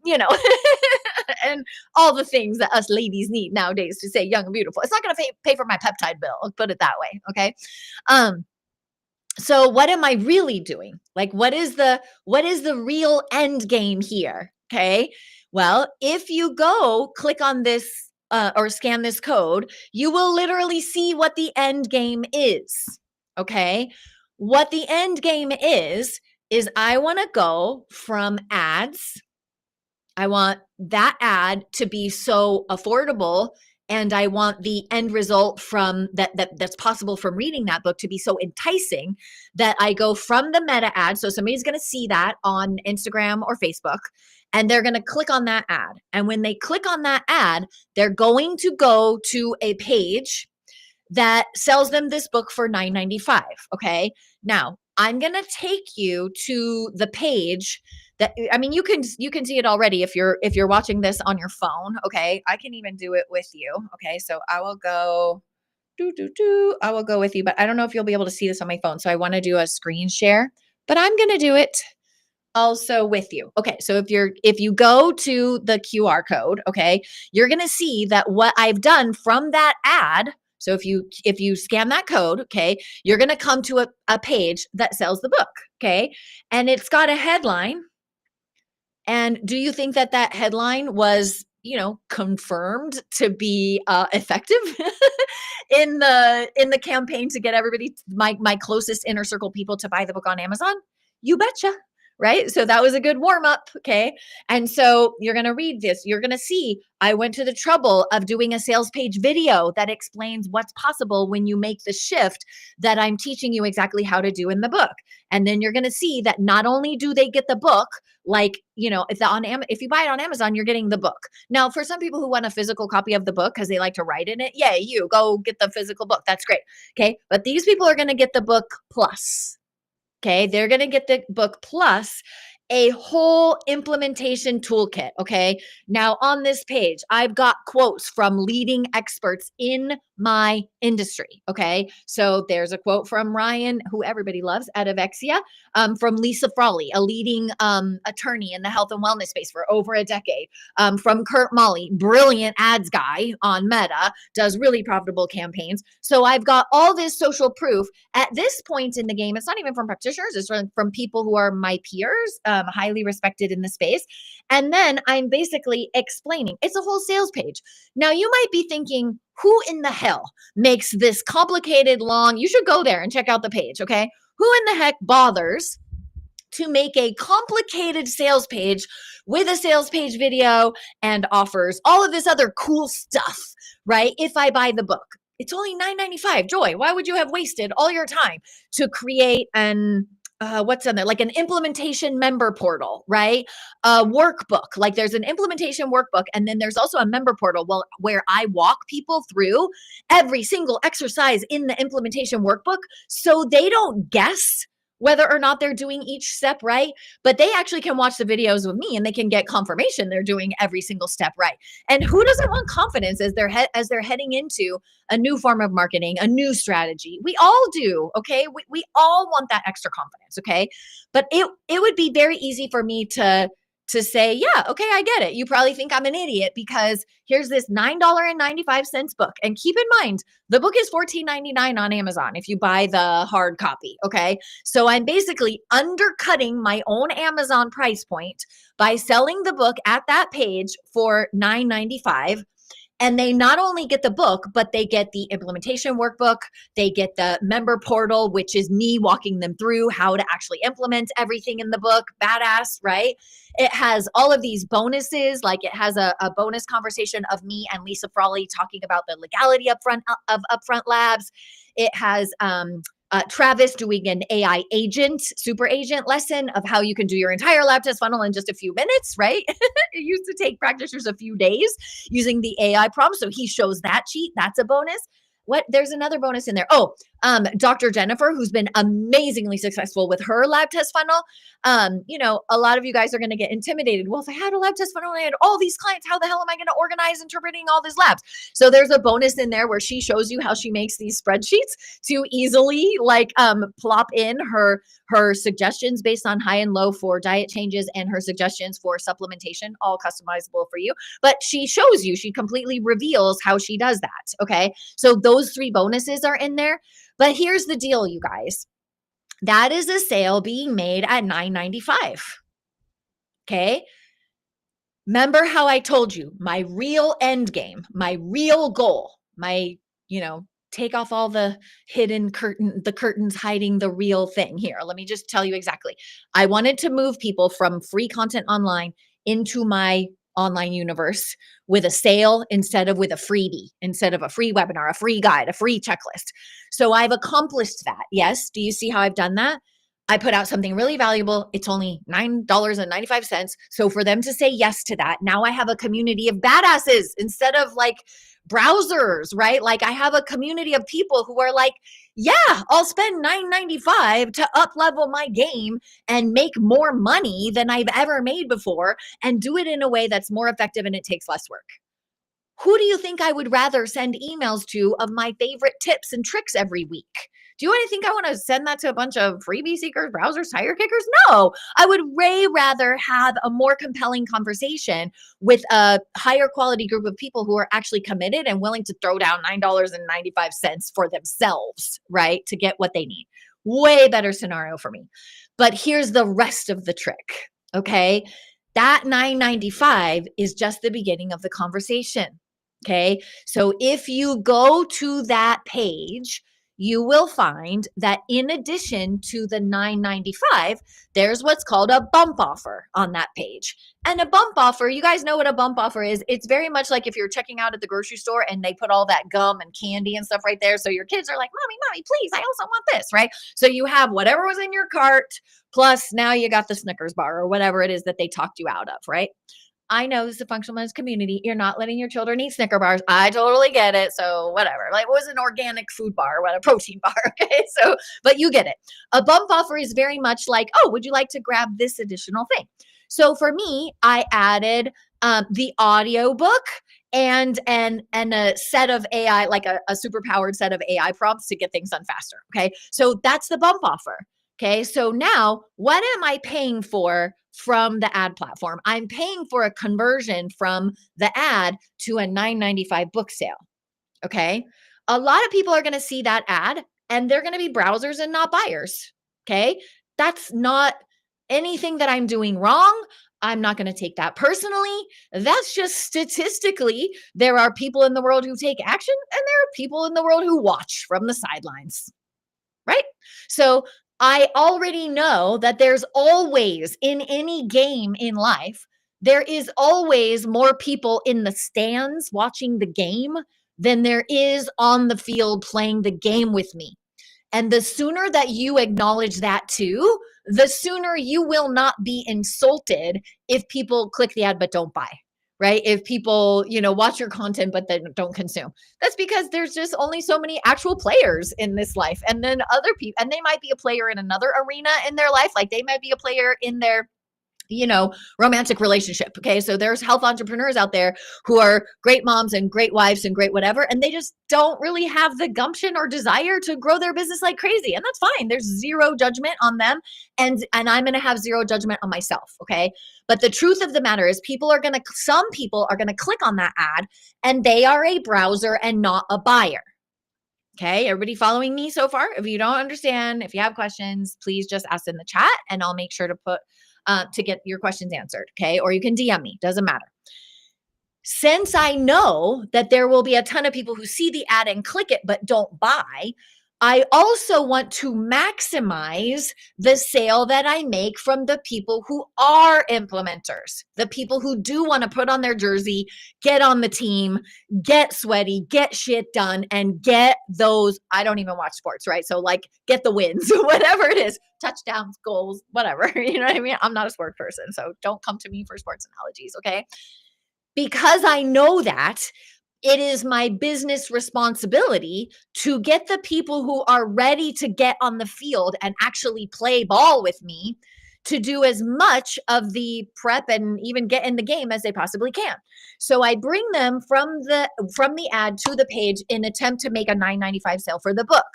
and all the things that us ladies need nowadays to stay young and beautiful. It's not going to pay for my peptide bill. I'll put it that way. Okay. So what am I really doing? Like, what is the real end game here? Okay. Well, if you go click on this or scan this code, you will literally see what the end game is. Okay. What the end game is I want to go from ads. I want that ad to be so affordable, and I want the end result from that's possible from reading that book to be so enticing that I go from the meta ad. So somebody's going to see that on Instagram or Facebook, and they're going to click on that ad. And when they click on that ad, they're going to go to a page that sells them this book for $9.95. Okay. Now I'm going to take you to the page that, I mean, you can see it already if you're watching this on your phone. Okay. I can even do it with you. Okay. So I will go I will go with you, but I don't know if you'll be able to see this on my phone. So I want to do a screen share, but I'm going to do it also with you. Okay. So if you go to the QR code, okay, you're going to see that what I've done from that ad. So if you scan that code, okay, you're going to come to a page that sells the book. Okay. And it's got a headline. And do you think that headline was, confirmed to be effective in the campaign to get everybody, my closest inner circle people, to buy the book on Amazon? You betcha. Right? So that was a good warm up. Okay. And so you're going to read this. You're going to see I went to the trouble of doing a sales page video that explains what's possible when you make the shift that I'm teaching you exactly how to do in the book. And then you're going to see that not only do they get the book, like, if you buy it on Amazon, you're getting the book. Now, for some people who want a physical copy of the book because they like to write in it, yay, you go get the physical book. That's great. Okay. But these people are going to get the book plus. Okay, they're going to get the book plus a whole implementation toolkit. Okay, now on this page, I've got quotes from leading experts in my industry. Okay, so there's a quote from Ryan, who everybody loves, at Avexia, from Lisa Frawley, a leading attorney in the health and wellness space for over a decade, from Kurt Molly, brilliant ads guy on Meta, does really profitable campaigns. So I've got all this social proof. At this point in the game, it's not even from practitioners, it's from people who are my peers, highly respected in the space. And then I'm basically explaining. It's a whole sales page. Now you might be thinking, who in the hell makes this complicated, long? You should go there and check out the page, okay? Who in the heck bothers to make a complicated sales page with a sales page video and offers all of this other cool stuff, right? If I buy the book, it's only $9.95. Joy, why would you have wasted all your time to create an what's on there? Like an implementation member portal, right? A workbook. Like there's an implementation workbook, and then there's also a member portal where I walk people through every single exercise in the implementation workbook so they don't guess whether or not they're doing each step right, but they actually can watch the videos with me and they can get confirmation they're doing every single step right. And who doesn't want confidence as they're heading into a new form of marketing, a new strategy? We all do, okay? We all want that extra confidence, okay? But it would be very easy for me to say, yeah, okay, I get it. You probably think I'm an idiot because here's this $9.95 book. And keep in mind, the book is $14.99 on Amazon if you buy the hard copy, okay? So I'm basically undercutting my own Amazon price point by selling the book at that page for $9.95. And they not only get the book, but they get the implementation workbook. They get the member portal, which is me walking them through how to actually implement everything in the book. Badass, right? It has all of these bonuses. Like it has a bonus conversation of me and Lisa Frawley talking about the legality of Upfront Labs. It has Travis doing an AI agent, super agent lesson of how you can do your entire lab test funnel in just a few minutes, right? It used to take practitioners a few days using the AI prompt. So he shows that cheat. That's a bonus. What? There's another bonus in there. Oh, Dr. Jennifer, who's been amazingly successful with her lab test funnel. A lot of you guys are going to get intimidated. Well, if I had a lab test funnel and I had all these clients, how the hell am I going to organize interpreting all these labs? So there's a bonus in there where she shows you how she makes these spreadsheets to easily plop in her suggestions based on high and low for diet changes and her suggestions for supplementation, all customizable for you. But she shows you, she completely reveals how she does that. Okay. So those 3 bonuses are in there. But here's the deal, you guys. That is a sale being made at $9.95. Okay. Remember how I told you my real end game, my real goal, my, take off all the hidden curtains hiding the real thing here. Let me just tell you exactly. I wanted to move people from free content online into my online universe with a sale instead of with a freebie, instead of a free webinar, a free guide, a free checklist. So I've accomplished that. Yes. Do you see how I've done that? I put out something really valuable. It's only $9.95. So for them to say yes to that, now I have a community of badasses instead of like browsers, right? Like I have a community of people who are like, yeah, I'll spend $9.95 to up level my game and make more money than I've ever made before and do it in a way that's more effective and it takes less work. Who do you think I would rather send emails to of my favorite tips and tricks every week? Do you really think I want to send that to a bunch of freebie seekers, browsers, tire kickers? No, I would way rather have a more compelling conversation with a higher quality group of people who are actually committed and willing to throw down $9.95 for themselves, right? To get what they need. Way better scenario for me. But here's the rest of the trick, okay? That $9.95 is just the beginning of the conversation. Okay. So if you go to that page, you will find that in addition to the $9.95, there's what's called a bump offer on that page. And a bump offer, you guys know what a bump offer is. It's very much like if you're checking out at the grocery store and they put all that gum and candy and stuff right there. So your kids are like, mommy, please, I also want this, right? So you have whatever was in your cart, plus now you got the Snickers bar or whatever it is that they talked you out of, right? I know this is a functional medicine community. You're not letting your children eat Snicker bars. I totally get it. So whatever. Like, what was an organic food bar? What a protein bar? Okay. So, but you get it. A bump offer is very much like, oh, would you like to grab this additional thing? So for me, I added the audio book and a set of AI, like a super powered set of AI prompts to get things done faster. Okay. So that's the bump offer. Okay. So now what am I paying for from the ad platform? I'm paying for a conversion from the ad to a $9.95 book sale. Okay. A lot of people are going to see that ad and they're going to be browsers and not buyers. Okay. That's not anything that I'm doing wrong. I'm not going to take that personally. That's just statistically, there are people in the world who take action and there are people in the world who watch from the sidelines. Right? So I already know that there's always, in any game in life, there is always more people in the stands watching the game than there is on the field playing the game with me. And the sooner that you acknowledge that too, the sooner you will not be insulted if people click the ad but don't buy. Right? If people, watch your content but then don't consume. That's because there's just only so many actual players in this life. And then other people, and they might be a player in another arena in their life. Like they might be a player in their romantic relationship. Okay. So there's health entrepreneurs out there who are great moms and great wives and great whatever. And they just don't really have the gumption or desire to grow their business like crazy. And that's fine. There's zero judgment on them. And I'm going to have zero judgment on myself. Okay. But the truth of the matter is some people are going to click on that ad and they are a browser and not a buyer. Okay, everybody following me so far? If you don't understand, if you have questions, please just ask in the chat and I'll make sure to put to get your questions answered. Okay, or you can DM me, doesn't matter. Since I know that there will be a ton of people who see the ad and click it but don't buy, I also want to maximize the sale that I make from the people who are implementers, the people who do want to put on their jersey, get on the team, get sweaty, get shit done, and get those. I don't even watch sports, right? So like get the wins, whatever it is, touchdowns, goals, whatever. You know what I mean? I'm not a sport person, so don't come to me for sports analogies, okay? Because I know that, it is my business responsibility to get the people who are ready to get on the field and actually play ball with me to do as much of the prep and even get in the game as they possibly can. So I bring them from the ad to the page in attempt to make a $9.95 sale for the book.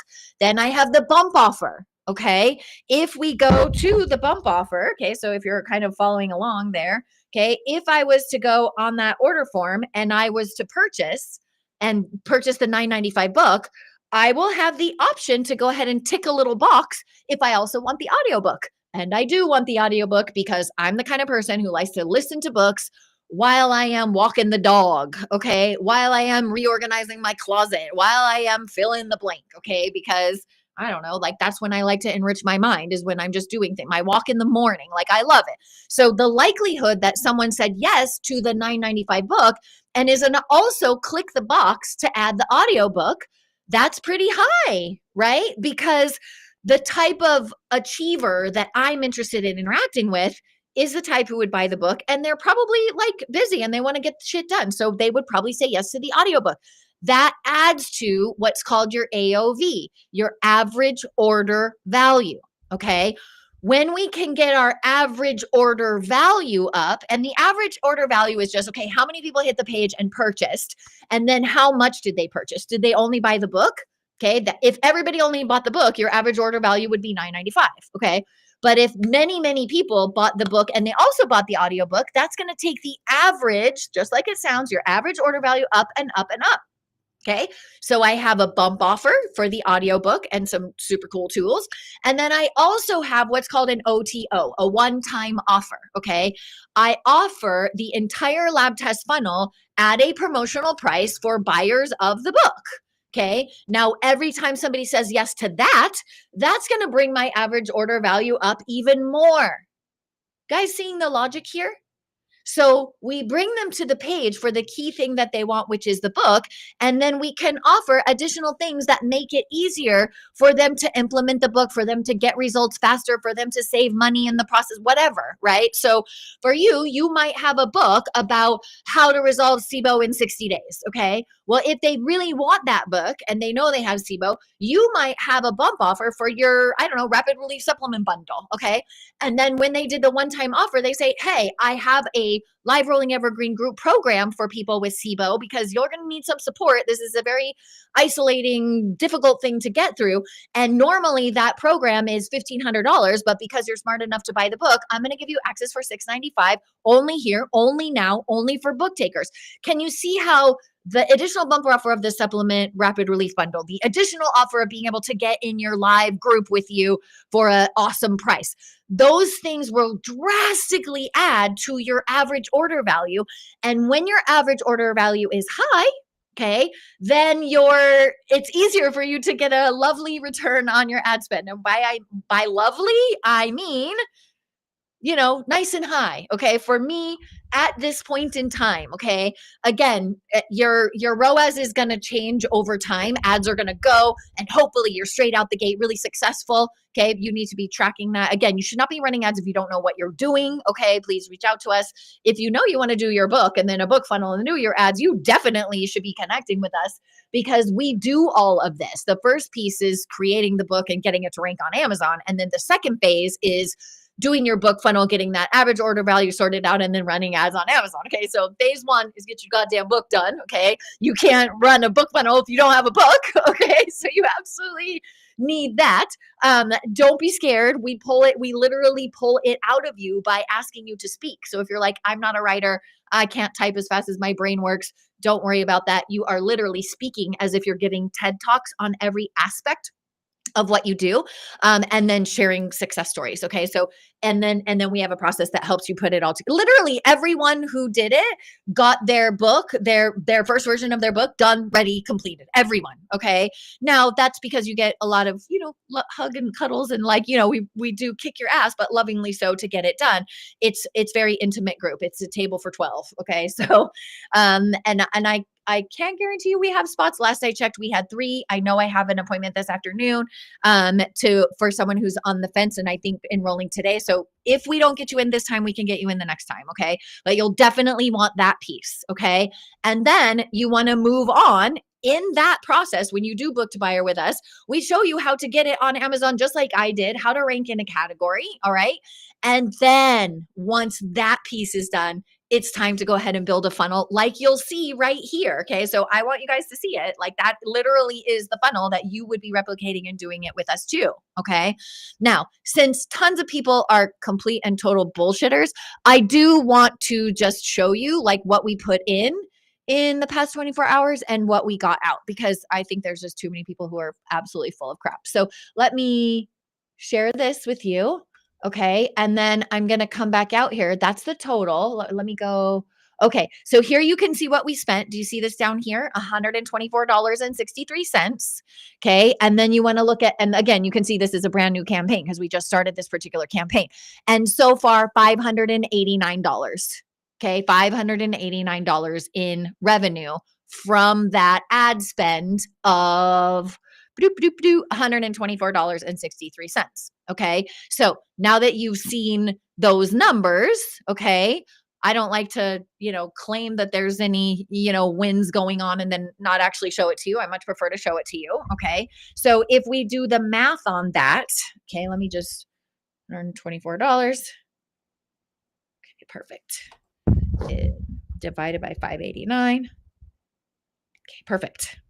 Then I have the bump offer. Okay. If we go to the bump offer, okay, so if you're kind of following along there, okay, if I was to go on that order form and I was to purchase the $9.95 book, I will have the option to go ahead and tick a little box if I also want the audiobook. And I do want the audiobook because I'm the kind of person who likes to listen to books while I am walking the dog, okay? While I am reorganizing my closet, while I am fill in the blank, okay? Because I don't know, like that's when I like to enrich my mind is when I'm just doing things. My walk in the morning, like I love it. So the likelihood that someone said yes to the $9.95 book and is gonna also click the box to add the audiobook, that's pretty high, right? Because the type of achiever that I'm interested in interacting with is the type who would buy the book and they're probably like busy and they want to get the shit done. So they would probably say yes to the audiobook. That adds to what's called your AOV, your average order value. Okay. When we can get our average order value up, and the average order value is just, okay, how many people hit the page and purchased? And then how much did they purchase? Did they only buy the book? Okay. If everybody only bought the book, your average order value would be $9.95. Okay. But if many, many people bought the book and they also bought the audiobook, that's going to take the average, just like it sounds, your average order value up and up and up. Okay. So I have a bump offer for the audiobook and some super cool tools. And then I also have what's called an OTO, a one-time offer. Okay. I offer the entire lab test funnel at a promotional price for buyers of the book. Okay. Now, every time somebody says yes to that, that's going to bring my average order value up even more. Guys, seeing the logic here? So we bring them to the page for the key thing that they want, which is the book. And then we can offer additional things that make it easier for them to implement the book, for them to get results faster, for them to save money in the process, whatever, right? So for you, you might have a book about how to resolve SIBO in 60 days, okay? Well, if they really want that book and they know they have SIBO, you might have a bump offer for your, I don't know, rapid relief supplement bundle, okay? And then when they did the one-time offer, they say, hey, I have a live rolling evergreen group program for people with SIBO because you're going to need some support. This is a very isolating, difficult thing to get through. And normally that program is $1,500, but because you're smart enough to buy the book, I'm going to give you access for $695 only here, only now, only for book takers. Can you see how the additional bumper offer of the supplement rapid relief bundle, the additional offer of being able to get in your live group with you for an awesome price, those things will drastically add to your average order value. And when your average order value is high, okay, then it's easier for you to get a lovely return on your ad spend. And by lovely, I mean nice and high. Okay. For me at this point in time. Okay. Again, your ROAS is going to change over time. Ads are going to go and hopefully you're straight out the gate really successful. Okay. You need to be tracking that. Again, you should not be running ads if you don't know what you're doing. Okay. Please reach out to us. If you know you want to do your book and then a book funnel and do your ads, you definitely should be connecting with us because we do all of this. The first piece is creating the book and getting it to rank on Amazon. And then the second phase is doing your book funnel, getting that average order value sorted out, and then running ads on Amazon. Okay. So phase one is get your goddamn book done. Okay. You can't run a book funnel if you don't have a book. Okay. So you absolutely need that. Don't be scared. We literally pull it out of you by asking you to speak. So if you're like, I'm not a writer, I can't type as fast as my brain works, don't worry about that. You are literally speaking as if you're giving TED Talks on every aspect of what you do, and then sharing success stories. Okay. So, and then we have a process that helps you put it all together. Literally everyone who did it got their book, their first version of their book done, ready, completed. Everyone. Okay. Now that's because you get a lot of, hug and cuddles and like, we do kick your ass, but lovingly so to get it done. It's very intimate group. It's a table for 12. Okay. So, and I can't guarantee you we have spots. Last I checked, we had 3. I know I have an appointment this afternoon for someone who's on the fence and I think enrolling today. So if we don't get you in this time, we can get you in the next time. Okay. But you'll definitely want that piece. Okay. And then you want to move on. In that process, when you do book to buyer with us, we show you how to get it on Amazon, just like I did, how to rank in a category. All right. And then once that piece is done, it's time to go ahead and build a funnel like you'll see right here. Okay. So I want you guys to see it. Like that literally is the funnel that you would be replicating and doing it with us too. Okay. Now, since tons of people are complete and total bullshitters, I do want to just show you like what we put in the past 24 hours and what we got out, because I think there's just too many people who are absolutely full of crap. So let me share this with you. Okay. And then I'm going to come back out here. That's the total. Let me go. Okay. So here you can see what we spent. Do you see this down here? $124.63. Okay. And then you want to look at, and again, you can see this is a brand new campaign because we just started this particular campaign. And so far, $589. Okay. $589 in revenue from that ad spend of $124.63. Okay. So now that you've seen those numbers, okay, I don't like to, claim that there's any, wins going on and then not actually show it to you. I much prefer to show it to you. Okay. So if we do the math on that, okay, let me just $124. Okay, perfect. Divided by 589. Okay, perfect.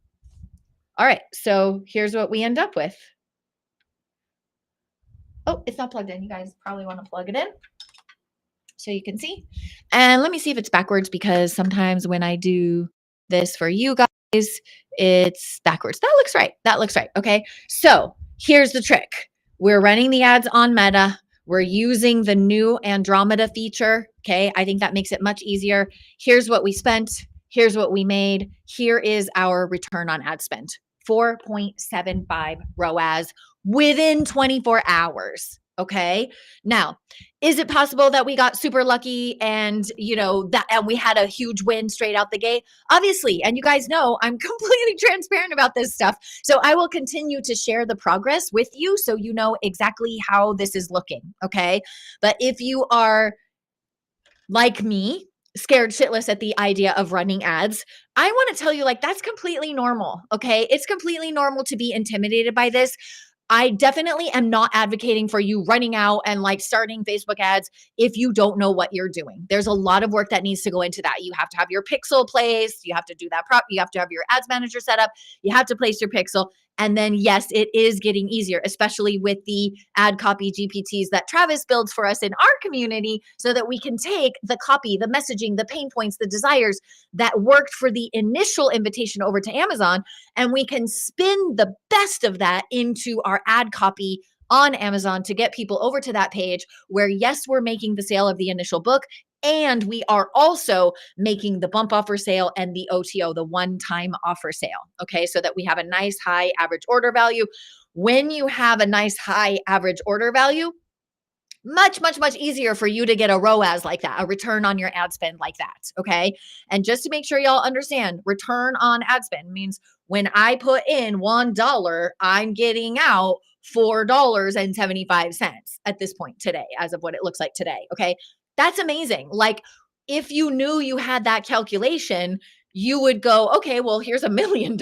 All right, so here's what we end up with. Oh, it's not plugged in. You guys probably want to plug it in so you can see. And let me see if it's backwards because sometimes when I do this for you guys, it's backwards. That looks right. That looks right. Okay, so here's the trick. We're running the ads on Meta. We're using the new Andromeda feature. Okay, I think that makes it much easier. Here's what we spent. Here's what we made. Here is our return on ad spend. 4.75 ROAS within 24 hours. Okay. Now, is it possible that we got super lucky and, and we had a huge win straight out the gate? Obviously. And you guys know I'm completely transparent about this stuff. So I will continue to share the progress with you so you know exactly how this is looking. Okay. But if you are like me, scared shitless at the idea of running ads, I want to tell you, like, that's completely normal. Okay. It's completely normal to be intimidated by this. I definitely am not advocating for you running out and like starting Facebook ads if you don't know what you're doing. There's a lot of work that needs to go into that. You have to have your pixel placed. You have to do that you have to have your ads manager set up. You have to place your pixel. And then, yes, it is getting easier, especially with the ad copy GPTs that Travis builds for us in our community so that we can take the copy, the messaging, the pain points, the desires that worked for the initial invitation over to Amazon, and we can spin the best of that into our ad copy on Amazon to get people over to that page where, yes, we're making the sale of the initial book, and we are also making the bump offer sale and the OTO, the one-time offer sale. Okay, so that we have a nice high average order value. When you have a nice high average order value, much, much, much easier for you to get a ROAS like that, a return on your ad spend like that. Okay. And just to make sure y'all understand, return on ad spend means when I put in $1, I'm getting out $4.75 at this point today, as of what it looks like today. Okay. That's amazing. Like, if you knew you had that calculation, you would go, okay, well, here's $1 million,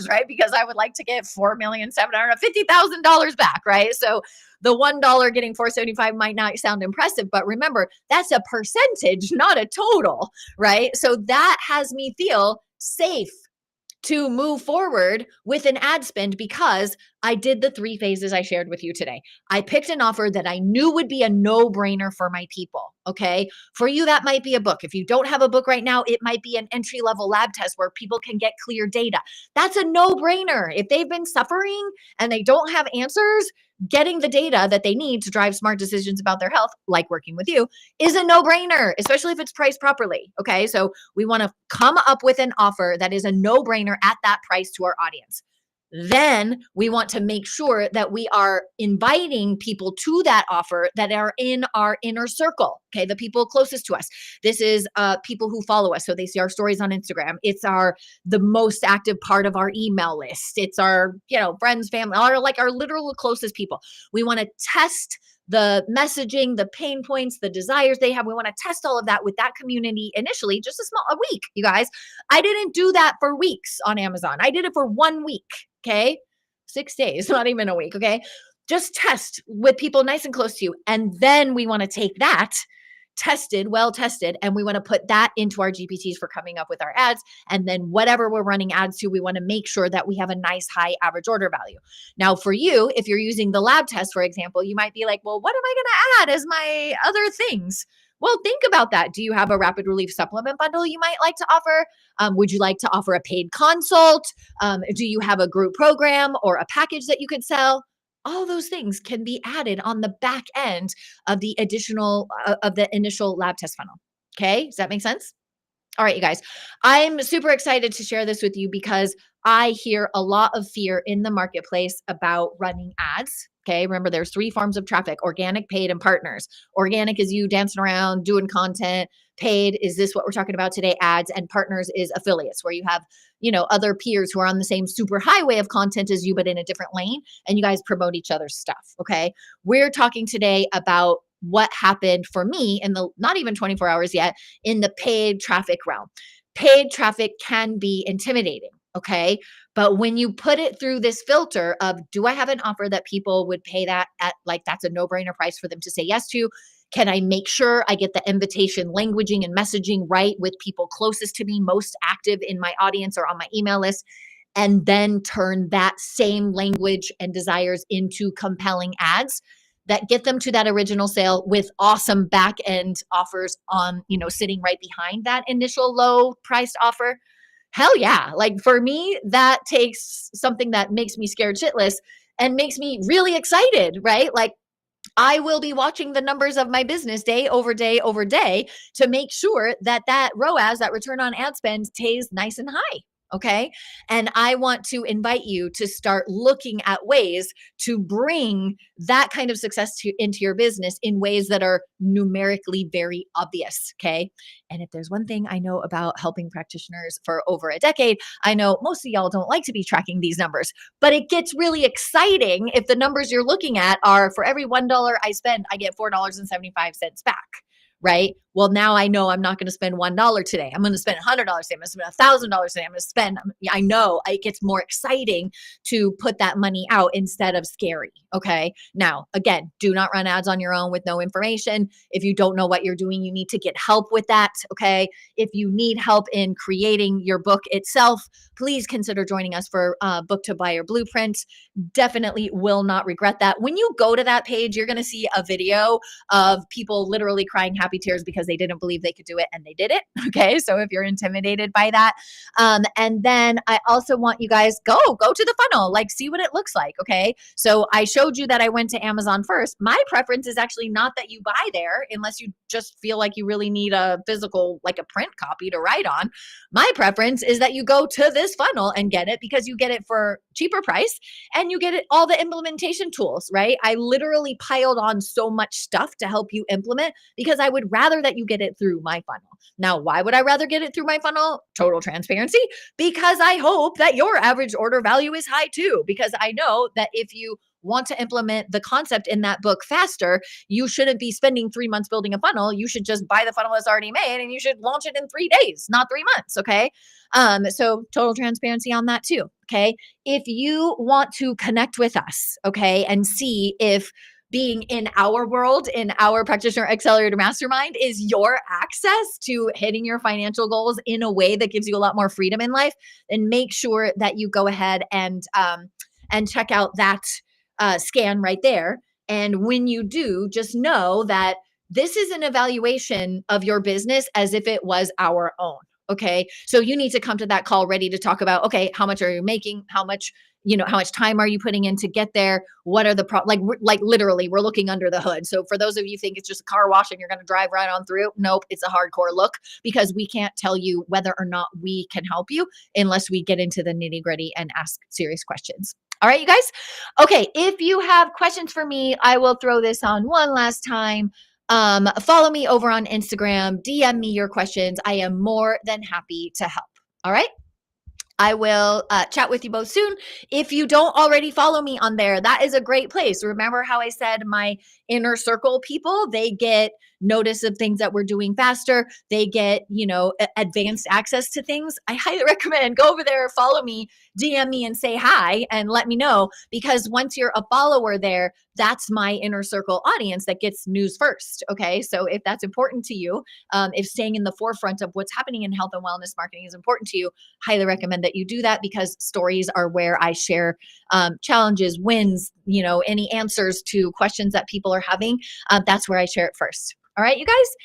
right? Because I would like to get $4,750,000 back, right? So the $1 getting 475 might not sound impressive, but remember, that's a percentage, not a total, right? So that has me feel safe to move forward with an ad spend because I did the 3 phases I shared with you today. I picked an offer that I knew would be a no-brainer for my people, okay? For you, that might be a book. If you don't have a book right now, it might be an entry-level lab test where people can get clear data. That's a no-brainer. If they've been suffering and they don't have answers, getting the data that they need to drive smart decisions about their health, like working with you, is a no-brainer, especially if it's priced properly, okay? So we want to come up with an offer that is a no-brainer at that price to our audience. Then we want to make sure that we are inviting people to that offer that are in our inner circle, okay? The people closest to us. This is people who follow us, so they see our stories on Instagram. It's the most active part of our email list. It's our, friends, family, our literal closest people. We want to test the messaging, the pain points, the desires they have. We want to test all of that with that community initially, just a week, you guys. I didn't do that for weeks on Amazon. I did it for 1 week, okay? 6 days, not even a week, okay? Just test with people nice and close to you. And then we want to take that well tested, and we want to put that into our GPTs for coming up with our ads. And then whatever we're running ads to, we want to make sure that we have a nice high average order value. Now, for you, if you're using the lab test, for example, you might be like, well, what am I going to add as my other things? Well, think about that. Do you have a rapid relief supplement bundle you might like to offer? Would you like to offer a paid consult? Do you have a group program or a package that you could sell? All those things can be added on the back end of the initial lab test funnel. Okay, does that make sense? All right, you guys, I'm super excited to share this with you because I hear a lot of fear in the marketplace about running ads. Okay, remember there's 3 forms of traffic: organic, paid, and partners. Organic is you dancing around doing content. Paid is this what we're talking about today, ads, and partners is affiliates, where you have, other peers who are on the same super highway of content as you, but in a different lane, and you guys promote each other's stuff. Okay, we're talking today about what happened for me in the not even 24 hours yet in the paid traffic realm. Paid traffic can be intimidating, okay? But when you put it through this filter of, do I have an offer that people would pay that at, like, that's a no-brainer price for them to say yes to? Can I make sure I get the invitation languaging and messaging right with people closest to me, most active in my audience or on my email list? And then turn that same language and desires into compelling ads that get them to that original sale with awesome back end offers on, sitting right behind that initial low priced offer. Hell yeah. Like, for me, that takes something that makes me scared shitless and makes me really excited, right? Like, I will be watching the numbers of my business day over day over day to make sure that ROAS, that return on ad spend, stays nice and high. Okay. And I want to invite you to start looking at ways to bring that kind of success into your business in ways that are numerically very obvious. Okay. And if there's one thing I know about helping practitioners for over a decade, I know most of y'all don't like to be tracking these numbers, but it gets really exciting if the numbers you're looking at are, for every $1 I spend, I get $4.75 back. Right? Well, now I know I'm not going to spend $1 today. I'm going to spend $100 today. I'm going to spend $1,000 today. I'm going to spend, I know it gets more exciting to put that money out instead of scary. Okay. Now, again, do not run ads on your own with no information. If you don't know what you're doing, you need to get help with that. Okay. If you need help in creating your book itself, please consider joining us for Book to Buyer Blueprint. Definitely will not regret that. When you go to that page, you're going to see a video of people literally crying happy tears because they didn't believe they could do it and they did it. Okay. So if you're intimidated by that, and then I also want you guys go to the funnel, like, see what it looks like. Okay. So I show showed you that I went to Amazon first, my preference is actually not that you buy there unless you just feel like you really need a physical, like a print copy to write on. My preference is that you go to this funnel and get it because you get it for cheaper price and you get it all the implementation tools, right? I literally piled on so much stuff to help you implement because I would rather that you get it through my funnel. Now, why would I rather get it through my funnel? Total transparency, because I hope that your average order value is high too, because I know that if you want to implement the concept in that book faster, you shouldn't be spending 3 months building a funnel. You should just buy the funnel that's already made and you should launch it in 3 days, not 3 months. Okay. So total transparency on that too. Okay. If you want to connect with us, okay, and see if being in our world, in our practitioner accelerator mastermind, is your access to hitting your financial goals in a way that gives you a lot more freedom in life, then make sure that you go ahead and check out that scan right there. And when you do, just know that this is an evaluation of your business as if it was our own. Okay. So you need to come to that call ready to talk about, okay, how much are you making? How much time are you putting in to get there? What are the like literally we're looking under the hood. So for those of you think it's just a car wash and you're going to drive right on through, nope, it's a hardcore look because we can't tell you whether or not we can help you unless we get into the nitty gritty and ask serious questions. All right, you guys. Okay. If you have questions for me, I will throw this on one last time. Follow me over on Instagram, DM me your questions. I am more than happy to help. All right. I will chat with you both soon. If you don't already follow me on there, that is a great place. Remember how I said my inner circle people, they get notice of things that we're doing faster. They get, advanced access to things. I highly recommend go over there, follow me, DM me and say hi and let me know, because once you're a follower there, that's my inner circle audience that gets news first. Okay. So if that's important to you, if staying in the forefront of what's happening in health and wellness marketing is important to you, highly recommend that you do that, because stories are where I share challenges, wins, any answers to questions that people are having. That's where I share it first. All right, you guys.